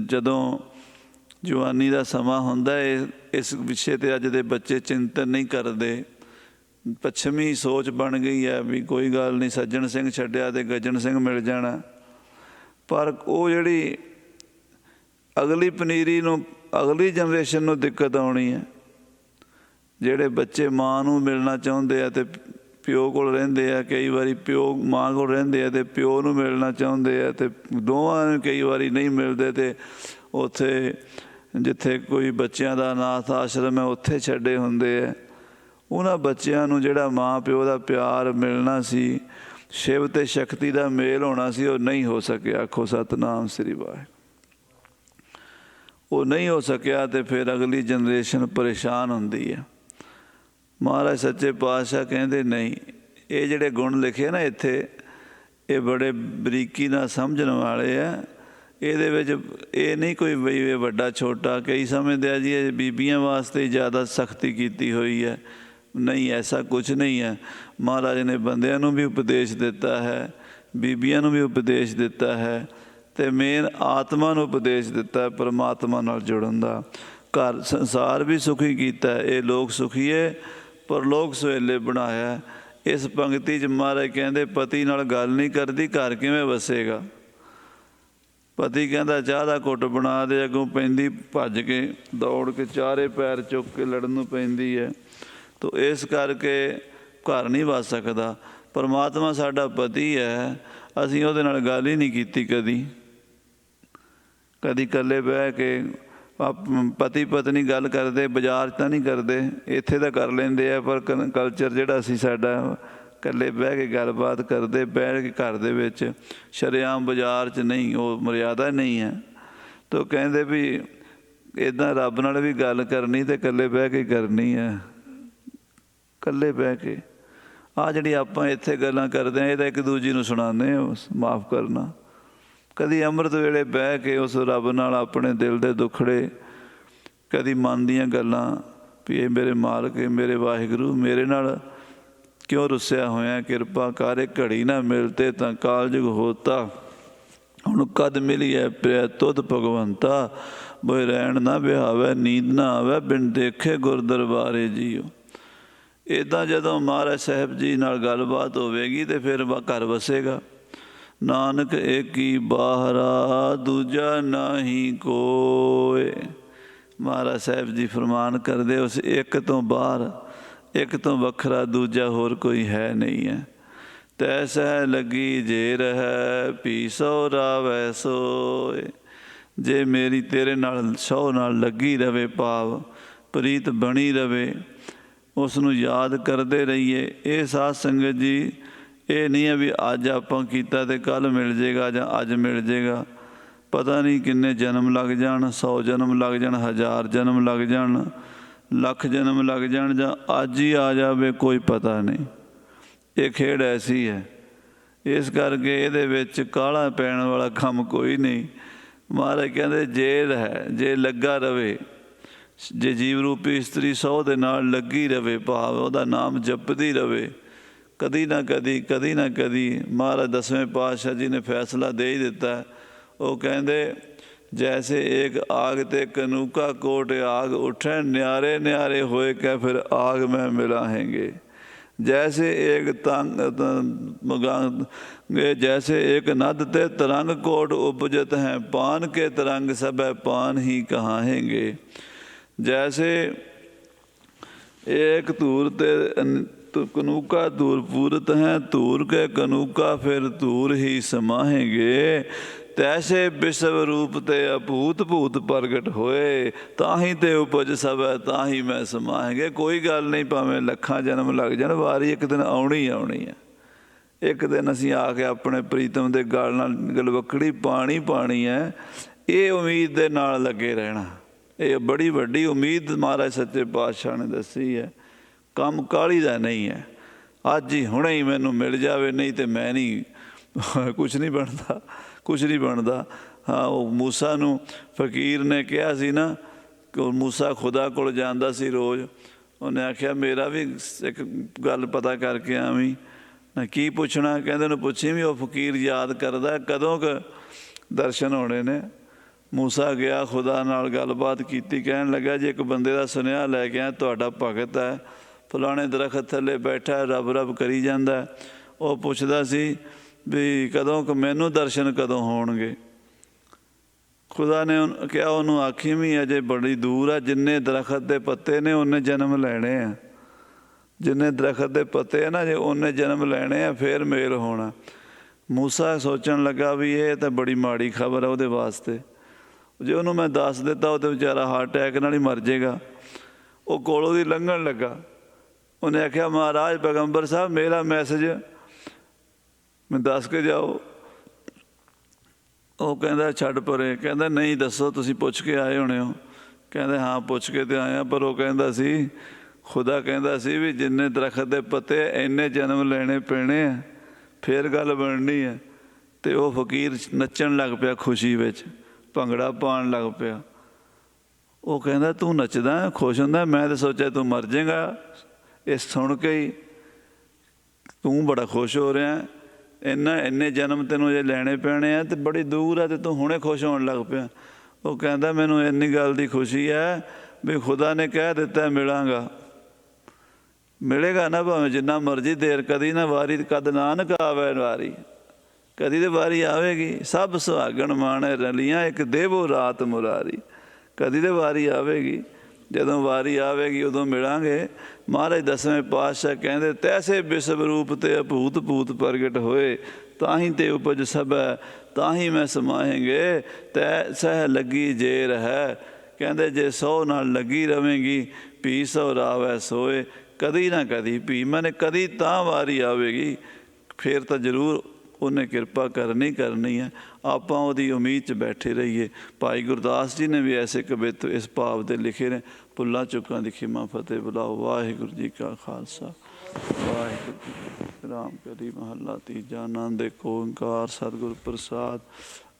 S1: जदों जवानी का समा हुंदा है, इस विषय ते अज दे बच्चे चिंतन नहीं करते। पश्चिमी सोच बन गई है भी कोई गल नहीं, सज्जन सिंह छड्डिया तो गजन सिंह मिल जाना। पर वो जिहड़ी अगली पनीरी नूं, अगली जनरेशन नूं दिक्कत आउणी है। जिहड़े बच्चे माँ नूं मिलना चाहुंदे आ ते प्यो कोल रहिंदे आ, कई वारी प्यो माँ कोल रहिंदे आ ते प्यो नूं मिलना चाहुंदे आ, ते दोवां नूं कई वारी नहीं मिलदे, ते उत्थे जिथे कोई बच्चों का अनाथ आश्रम है उत्थे छड्डे हुंदे है। उन्हां बच्चों नूं जिहड़ा माँ प्यो का प्यार मिलना सी, शिव ते शक्ति का मेल होना सी, वो नहीं हो सकिया। आखो सतनाम श्री वाहिगुरू। ਉਹ ਨਹੀਂ ਹੋ ਸਕਿਆ ਤੇ ਫਿਰ ਅਗਲੀ ਜਨਰੇਸ਼ਨ ਪਰੇਸ਼ਾਨ ਹੁੰਦੀ ਹੈ। ਮਹਾਰਾਜ ਸੱਚੇ ਪਾਤਸ਼ਾਹ ਕਹਿੰਦੇ ਨਹੀਂ, ਇਹ ਜਿਹੜੇ ਗੁਣ ਲਿਖੇ ਨਾ ਇੱਥੇ, ਇਹ ਬੜੇ ਬਰੀਕੀ ਨਾਲ ਸਮਝਣ ਵਾਲੇ ਆ। ਇਹਦੇ ਵਿੱਚ ਇਹ ਨਹੀਂ ਕੋਈ ਬਈ ਇਹ ਵੱਡਾ ਛੋਟਾ, ਕਈ ਸਮਝਦੇ ਆ ਜੀ ਇਹ ਬੀਬੀਆਂ ਵਾਸਤੇ ਜ਼ਿਆਦਾ ਸਖਤੀ ਕੀਤੀ ਹੋਈ ਹੈ। ਨਹੀਂ, ਐਸਾ ਕੁਝ ਨਹੀਂ ਹੈ। ਮਹਾਰਾਜ ਨੇ ਬੰਦਿਆਂ ਨੂੰ ਵੀ ਉਪਦੇਸ਼ ਦਿੱਤਾ ਹੈ, ਬੀਬੀਆਂ ਨੂੰ ਵੀ ਉਪਦੇਸ਼ ਦਿੱਤਾ ਹੈ, ਅਤੇ ਮੇਨ ਆਤਮਾ ਨੂੰ ਉਪਦੇਸ਼ ਦਿੱਤਾ ਪਰਮਾਤਮਾ ਨਾਲ ਜੁੜਨ ਦਾ। ਘਰ ਸੰਸਾਰ ਵੀ ਸੁਖੀ ਕੀਤਾ, ਇਹ ਲੋਕ ਸੁਖੀਏ ਪਰਲੋਕ ਸਵੇਲੇ ਬਣਾਇਆ। ਇਸ ਪੰਕਤੀ 'ਚ ਮਹਾਰਾਜ ਕਹਿੰਦੇ ਪਤੀ ਨਾਲ ਗੱਲ ਨਹੀਂ ਕਰਦੀ, ਘਰ ਕਿਵੇਂ ਵਸੇਗਾ। ਪਤੀ ਕਹਿੰਦਾ ਚਾਹ ਦਾ ਘੁੱਟ ਬਣਾ ਦੇ, ਅੱਗੋਂ ਪੈਂਦੀ ਭੱਜ ਕੇ ਦੌੜ ਕੇ ਚਾਰੇ ਪੈਰ ਚੁੱਕ ਕੇ ਲੜਨ ਨੂੰ ਪੈਂਦੀ ਹੈ। ਤੋ ਇਸ ਕਰਕੇ ਘਰ ਨਹੀਂ ਵਸ ਸਕਦਾ। ਪਰਮਾਤਮਾ ਸਾਡਾ ਪਤੀ ਹੈ, ਅਸੀਂ ਉਹਦੇ ਨਾਲ ਗੱਲ ਹੀ ਨਹੀਂ ਕੀਤੀ ਕਦੀ। ਕਦੀ ਇਕੱਲੇ ਬਹਿ ਕੇ ਪਤੀ ਪਤਨੀ ਗੱਲ ਕਰਦੇ, ਬਾਜ਼ਾਰ 'ਚ ਤਾਂ ਨਹੀਂ ਕਰਦੇ, ਇੱਥੇ ਤਾਂ ਕਰ ਲੈਂਦੇ ਆ, ਪਰ ਕਲਚਰ ਜਿਹੜਾ ਅਸੀਂ ਸਾਡਾ ਇਕੱਲੇ ਬਹਿ ਕੇ ਗੱਲਬਾਤ ਕਰਦੇ, ਬਹਿ ਕੇ ਘਰ ਦੇ ਵਿੱਚ, ਸ਼ਰੇਆਮ ਬਾਜ਼ਾਰ 'ਚ ਨਹੀਂ, ਉਹ ਮਰਿਆਦਾ ਨਹੀਂ ਹੈ। ਤਾਂ ਕਹਿੰਦੇ ਵੀ ਇੱਦਾਂ ਰੱਬ ਨਾਲ ਵੀ ਗੱਲ ਕਰਨੀ ਤੇ ਇਕੱਲੇ ਬਹਿ ਕੇ ਕਰਨੀ ਹੈ, ਇਕੱਲੇ ਬਹਿ ਕੇ। ਆਹ ਜਿਹੜੀ ਆਪਾਂ ਇੱਥੇ ਗੱਲਾਂ ਕਰਦੇ ਹਾਂ, ਇਹ ਤਾਂ ਇੱਕ ਦੂਜੀ ਨੂੰ ਸੁਣਾਉਂਦੇ ਹਾਂ, ਮਾਫ਼ ਕਰਨਾ। ਕਦੀ ਅੰਮ੍ਰਿਤ ਵੇਲੇ ਬਹਿ ਕੇ ਉਸ ਰੱਬ ਨਾਲ ਆਪਣੇ ਦਿਲ ਦੇ ਦੁੱਖੜੇ, ਕਦੀ ਮਨ ਦੀਆਂ ਗੱਲਾਂ ਵੀ ਇਹ ਮੇਰੇ ਮਾਲਕ, ਇਹ ਮੇਰੇ ਵਾਹਿਗੁਰੂ ਮੇਰੇ ਨਾਲ ਕਿਉਂ ਰੁੱਸਿਆ ਹੋਇਆ, ਕਿਰਪਾ ਕਰ, ਇਹ ਘੜੀ ਨਾ ਮਿਲਤੇ ਤਾਂ ਕਾਲਜੁਗ ਹੋਤਾ, ਹੁਣ ਕਦ ਮਿਲੀਐ ਪ੍ਰਿਆ ਤੁਧ ਭਗਵੰਤਾ, ਬੋਏ ਰਹਿਣ ਨਾ ਵਿਹਾਵੇ ਨੀਂਦ ਨਾ ਆਵੇ, ਬਿਨ ਦੇਖੇ ਗੁਰ ਦਰਬਾਰੇ ਜੀਓ। ਇੱਦਾਂ ਜਦੋਂ ਮਹਾਰਾਜ ਸਾਹਿਬ ਜੀ ਨਾਲ ਗੱਲਬਾਤ ਹੋਵੇਗੀ ਤੇ ਫਿਰ ਘਰ ਵਸੇਗਾ। ਨਾਨਕ ਏਕੀ ਬਾਹਰਾ ਦੂਜਾ ਨਾਹੀ ਕੋਇ। ਮਹਾਰਾਜ ਸਾਹਿਬ ਜੀ ਫਰਮਾਨ ਕਰਦੇ, ਉਸ ਇੱਕ ਤੋਂ ਬਾਹਰ, ਇੱਕ ਤੋਂ ਵੱਖਰਾ ਦੂਜਾ ਹੋਰ ਕੋਈ ਹੈ ਨਹੀਂ ਹੈ। ਤੈਸੈ ਲੱਗੀ ਜੇ ਰਹਿ ਪੀ ਸੋ ਰਾਵੈ ਸੋਇ। ਜੇ ਮੇਰੀ ਤੇਰੇ ਨਾਲ ਸਹੁ ਨਾਲ ਲੱਗੀ ਰਵੇ, ਭਾਵ ਪ੍ਰੀਤ ਬਣੀ ਰਵੇ, ਉਸ ਨੂੰ ਯਾਦ ਕਰਦੇ ਰਹੀਏ। ਇਹ ਸਾਧ ਸੰਗਤ ਜੀ ਇਹ ਨਹੀਂ ਹੈ ਵੀ ਅੱਜ ਆਪਾਂ ਕੀਤਾ ਤੇ ਕੱਲ੍ਹ ਮਿਲ ਜਾਏਗਾ ਜਾਂ ਅੱਜ ਮਿਲ ਜਾਏਗਾ। ਪਤਾ ਨਹੀਂ ਕਿੰਨੇ ਜਨਮ ਲੱਗ ਜਾਣ, 100 ਜਨਮ ਲੱਗ ਜਾਣ, 1000 ਜਨਮ ਲੱਗ ਜਾਣ, ਲੱਖ ਜਨਮ ਲੱਗ ਜਾਣ, ਜਾਂ ਅੱਜ ਹੀ ਆ ਜਾਵੇ, ਕੋਈ ਪਤਾ ਨਹੀਂ। ਇਹ ਖੇਡ ਐਸੀ ਹੈ। ਇਸ ਕਰਕੇ ਇਹਦੇ ਵਿੱਚ ਕਾਹਲਾ ਪੈਣ ਵਾਲਾ ਕੰਮ ਕੋਈ ਨਹੀਂ। ਮਹਾਰਾਜ ਕਹਿੰਦੇ ਜੇ ਹੈ, ਜੇ ਲੱਗਾ ਰਵੇ, ਜੇ ਜੀਵ ਰੂਪੀ ਇਸਤਰੀ ਸਹੁੰ ਦੇ ਨਾਲ ਲੱਗੀ ਰਵੇ, ਭਾਵ ਉਹਦਾ ਨਾਮ ਜਪਦੀ ਰਵੇ, ਕਦੀ ਨਾ ਕਦੀ, ਕਦੀ ਨਾ ਕਦੀ। ਮਹਾਰਾਜ 10ਵੇਂ ਪਾਤਸ਼ਾਹ ਜੀ ਨੇ ਫੈਸਲਾ ਦੇ ਹੀ ਦਿੱਤਾ। ਉਹ ਕਹਿੰਦੇ ਜੈਸੇ ਏਕ ਆਗ ਤੇ ਕਨੂਕਾ ਕੋਟ ਆਗ ਉਠੈ, ਨਿਆਰੇ ਨਿਆਰੇ ਹੋਏ ਕਹਿ ਫਿਰ ਆਗ ਮੈਂ ਮਿਲਾहेंगे। जैसे एक जैसे एक नद ते तरंग कोट उपजत हैं, पान के तरंग सब पान ही कहाहेंगे। जैसे एक धूर ते कनूका धूर पूरत हैं, धूर के कनूका फिर धूर ही समाहेंगे। तैसे विश्व रूप ते अभूत भूत प्रगट होए, ताही ते उपज सब है ताही मैं समाहेंगे। कोई गल नहीं, भावें लखां जन्म लग जाण, वारी एक दिन आउणी आउणी है। एक दिन असीं आके अपने प्रीतम दे गल नाल गलवकड़ी पानी पानी है। ये उम्मीद दे नाल लगे रहना, ये बड़ी वड्डी उम्मीद महाराज सच्चे पातशाह ने दसी है। काम काली दा नहीं है, अज ही हुणे ही मैनूं मिल जावे, नहीं तो मैं नहीं, कुछ नहीं बनता, कुछ नहीं बनता। हाँ, वो मूसा नूं फकीर ने कहा सी ना कि मूसा खुदा कोल जांदा सी रोज़, उन्हें आख्या मेरा भी एक गल पता करके आवीं। ना की पुछना, कहंदे नूं पुछी भी वो फकीर याद करदा कदों क दर्शन होने ने। मूसा गया, खुदा नाल गलबात कीती, कहन लगा जी एक बंदे दा सुनेहा लैके आया, तुहाडा भगत है, फलाणे दरखत थल्ले बैठा है, रब रब करी जांदा। वो पुछदा सी भी कदों क मैनू दर्शन कदों होणगे। खुदा ने कहा उन्होंने आखी भी अजे बड़ी दूर है, जिन्ने दरखत के पत्ते ने उन्ने जन्म लैने हैं, जिन्ने दरखत के पत्ते है ना जे उन्ने जन्म लैने हैं, फिर मेल होना। मूसा सोचन लगा भी ये तो बड़ी माड़ी खबर है वो वास्ते, जे उन्होंने मैं दस दिता वो तो बेचारा हार्ट अटैक नाल ही मर जाएगा। वो कोलों दी लंघन लगा, उन्हें आख्या महाराज पैगंबर साहब मेरा मैसेज मैं दस के जाओ। ਉਹ ਕਹਿੰਦਾ ਛੱਡ ਪਰੇ। ਕਹਿੰਦਾ ਨਹੀਂ ਦੱਸੋ, ਤੁਸੀਂ ਪੁੱਛ ਕੇ ਆਏ ਹੋਣੇ ਹੋ। ਕਹਿੰਦੇ ਹਾਂ ਪੁੱਛ ਕੇ ਤੇ ਆਇਆ, ਪਰ ਉਹ ਕਹਿੰਦਾ ਸੀ, ਖੁਦਾ ਕਹਿੰਦਾ ਸੀ ਵੀ ਜਿੰਨੇ ਦਰਖਤ ਦੇ ਪੱਤੇ ਇੰਨੇ ਜਨਮ ਲੈਣੇ ਪੈਣੇ ਆ, ਫਿਰ ਗੱਲ ਬਣਨੀ ਹੈ। ਅਤੇ ਉਹ ਫਕੀਰ ਨੱਚਣ ਲੱਗ ਪਿਆ, ਖੁਸ਼ੀ ਵਿੱਚ ਭੰਗੜਾ ਪਾਉਣ ਲੱਗ ਪਿਆ। ਉਹ ਕਹਿੰਦਾ ਤੂੰ ਨੱਚਦਾ ਖੁਸ਼ ਹੁੰਦਾ, ਮੈਂ ਤਾਂ ਸੋਚਿਆ ਤੂੰ ਮਰ ਜਾਏਗਾ। ਇਹ ਸੁਣ ਕੇ ਹੀ ਤੂੰ ਬੜਾ ਖੁਸ਼ ਹੋ ਰਿਹਾ, ਇੰਨੇ ਜਨਮ ਤੈਨੂੰ ਜੇ ਲੈਣੇ ਪੈਣੇ ਆ ਅਤੇ ਬੜੀ ਦੂਰ ਆ, ਅਤੇ ਤੂੰ ਹੁਣੇ ਖੁਸ਼ ਹੋਣ ਲੱਗ ਪਿਆ। ਉਹ ਕਹਿੰਦਾ ਮੈਨੂੰ ਇੰਨੀ ਗੱਲ ਦੀ ਖੁਸ਼ੀ ਹੈ ਵੀ ਖੁਦਾ ਨੇ ਕਹਿ ਦਿੱਤਾ ਮਿਲਾਂਗਾ, ਮਿਲੇਗਾ ਨਾ ਭਾਵੇਂ ਜਿੰਨਾ ਮਰਜ਼ੀ ਦੇਰ, ਕਦੀ ਨਾ ਵਾਰੀ ਕਦ ਨਾਨਕ ਆਵੇ ਵਾਰੀ, ਕਦੀ ਤਾਂ ਵਾਰੀ ਆਵੇਗੀ। ਸਭ ਸੁਹਾਗਣ ਮਾਣੇ ਰਲੀਆਂ, ਇੱਕ ਦੇਵੋ ਰਾਤ ਮੁਰਾਰੀ। ਕਦੀ ਤਾਂ ਵਾਰੀ ਆਵੇਗੀ, ਜਦੋਂ ਵਾਰੀ ਆਵੇਗੀ ਉਦੋਂ ਮਿਲਾਂਗੇ। ਮਹਾਰਾਜ ਦਸਵੇਂ ਪਾਤਸ਼ਾਹ ਕਹਿੰਦੇ ਤੈਸੇ ਬਿਸਵ ਰੂਪ ਤੇ ਅਭੂਤ ਭੂਤ ਪ੍ਰਗਟ ਹੋਏ, ਤਾਂ ਹੀ ਤੇ ਉਪਜ ਸਭ ਹੈ, ਤਾਂ ਹੀ ਮੈਂ ਸਮਾਏਂਗੇ, ਤੈ ਸਹਿ ਲੱਗੀ ਜੇਰ ਹੈ। ਕਹਿੰਦੇ ਜੇ 100 ਨਾਲ ਲੱਗੀ ਰਵੇਂਗੀ, ਭੀ 100 ਰਾਵੈ ਸੋਏ। ਕਦੀ ਨਾ ਕਦੀ ਭੀ ਮੈਨੇ ਕਦੀ ਤਾਂ ਵਾਰੀ ਆਵੇਗੀ, ਫਿਰ ਤਾਂ ਜ਼ਰੂਰ ਉਹਨੇ ਕਿਰਪਾ ਕਰਨੀ ਹੈ। ਆਪਾਂ ਉਹਦੀ ਉਮੀਦ 'ਚ ਬੈਠੇ ਰਹੀਏ। ਭਾਈ ਗੁਰਦਾਸ ਜੀ ਨੇ ਵੀ ਐਸੇ ਕਵਿਤ ਇਸ ਭਾਵ ਦੇ ਲਿਖੇ ਨੇ। ਭੁੱਲਾਂ ਚੁੱਕਾਂ ਦੀ ਖਿਮਾ ਫਤਿਹ ਬੁਲਾਓ। ਵਾਹਿਗੁਰੂ ਜੀ ਕਾ ਖਾਲਸਾ, ਵਾਹਿਗੁਰੂ ਜੀ ਕੀ ਫਤਿਹ। ਰਾਮ ਕਲੀ ਮਹੱਲਾ ਤੀਜਾ। ਆਨੰਦ ਏਕ ਓਂਕਾਰ ਸਤਿਗੁਰ ਪ੍ਰਸਾਦ।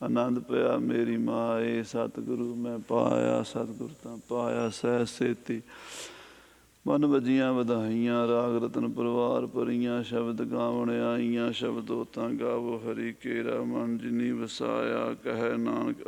S1: ਆਨੰਦ ਪਿਆ ਮੇਰੀ ਮਾਏ, ਸਤਿਗੁਰੂ ਮੈਂ ਪਾਇਆ, ਸਤਿਗੁਰ ਤਾਂ ਪਾਇਆ ਸਹਿ ਸੇਤੀ। ਮਨ ਵੱਜੀਆਂ ਵਧਾਈਆਂ, ਰਾਗ ਰਤਨ ਪਰਵਾਰ ਭਰੀਆਂ, ਸ਼ਬਦ ਗਾਵਣ ਆਈਆਂ। ਸ਼ਬਦੋ ਤਾਂ ਗਾਵੋ ਹਰੀ ਕੇਰਾ, ਮਨ ਜਿਨੀ ਵਸਾਇਆ, ਕਹਿ ਨਾਨਕ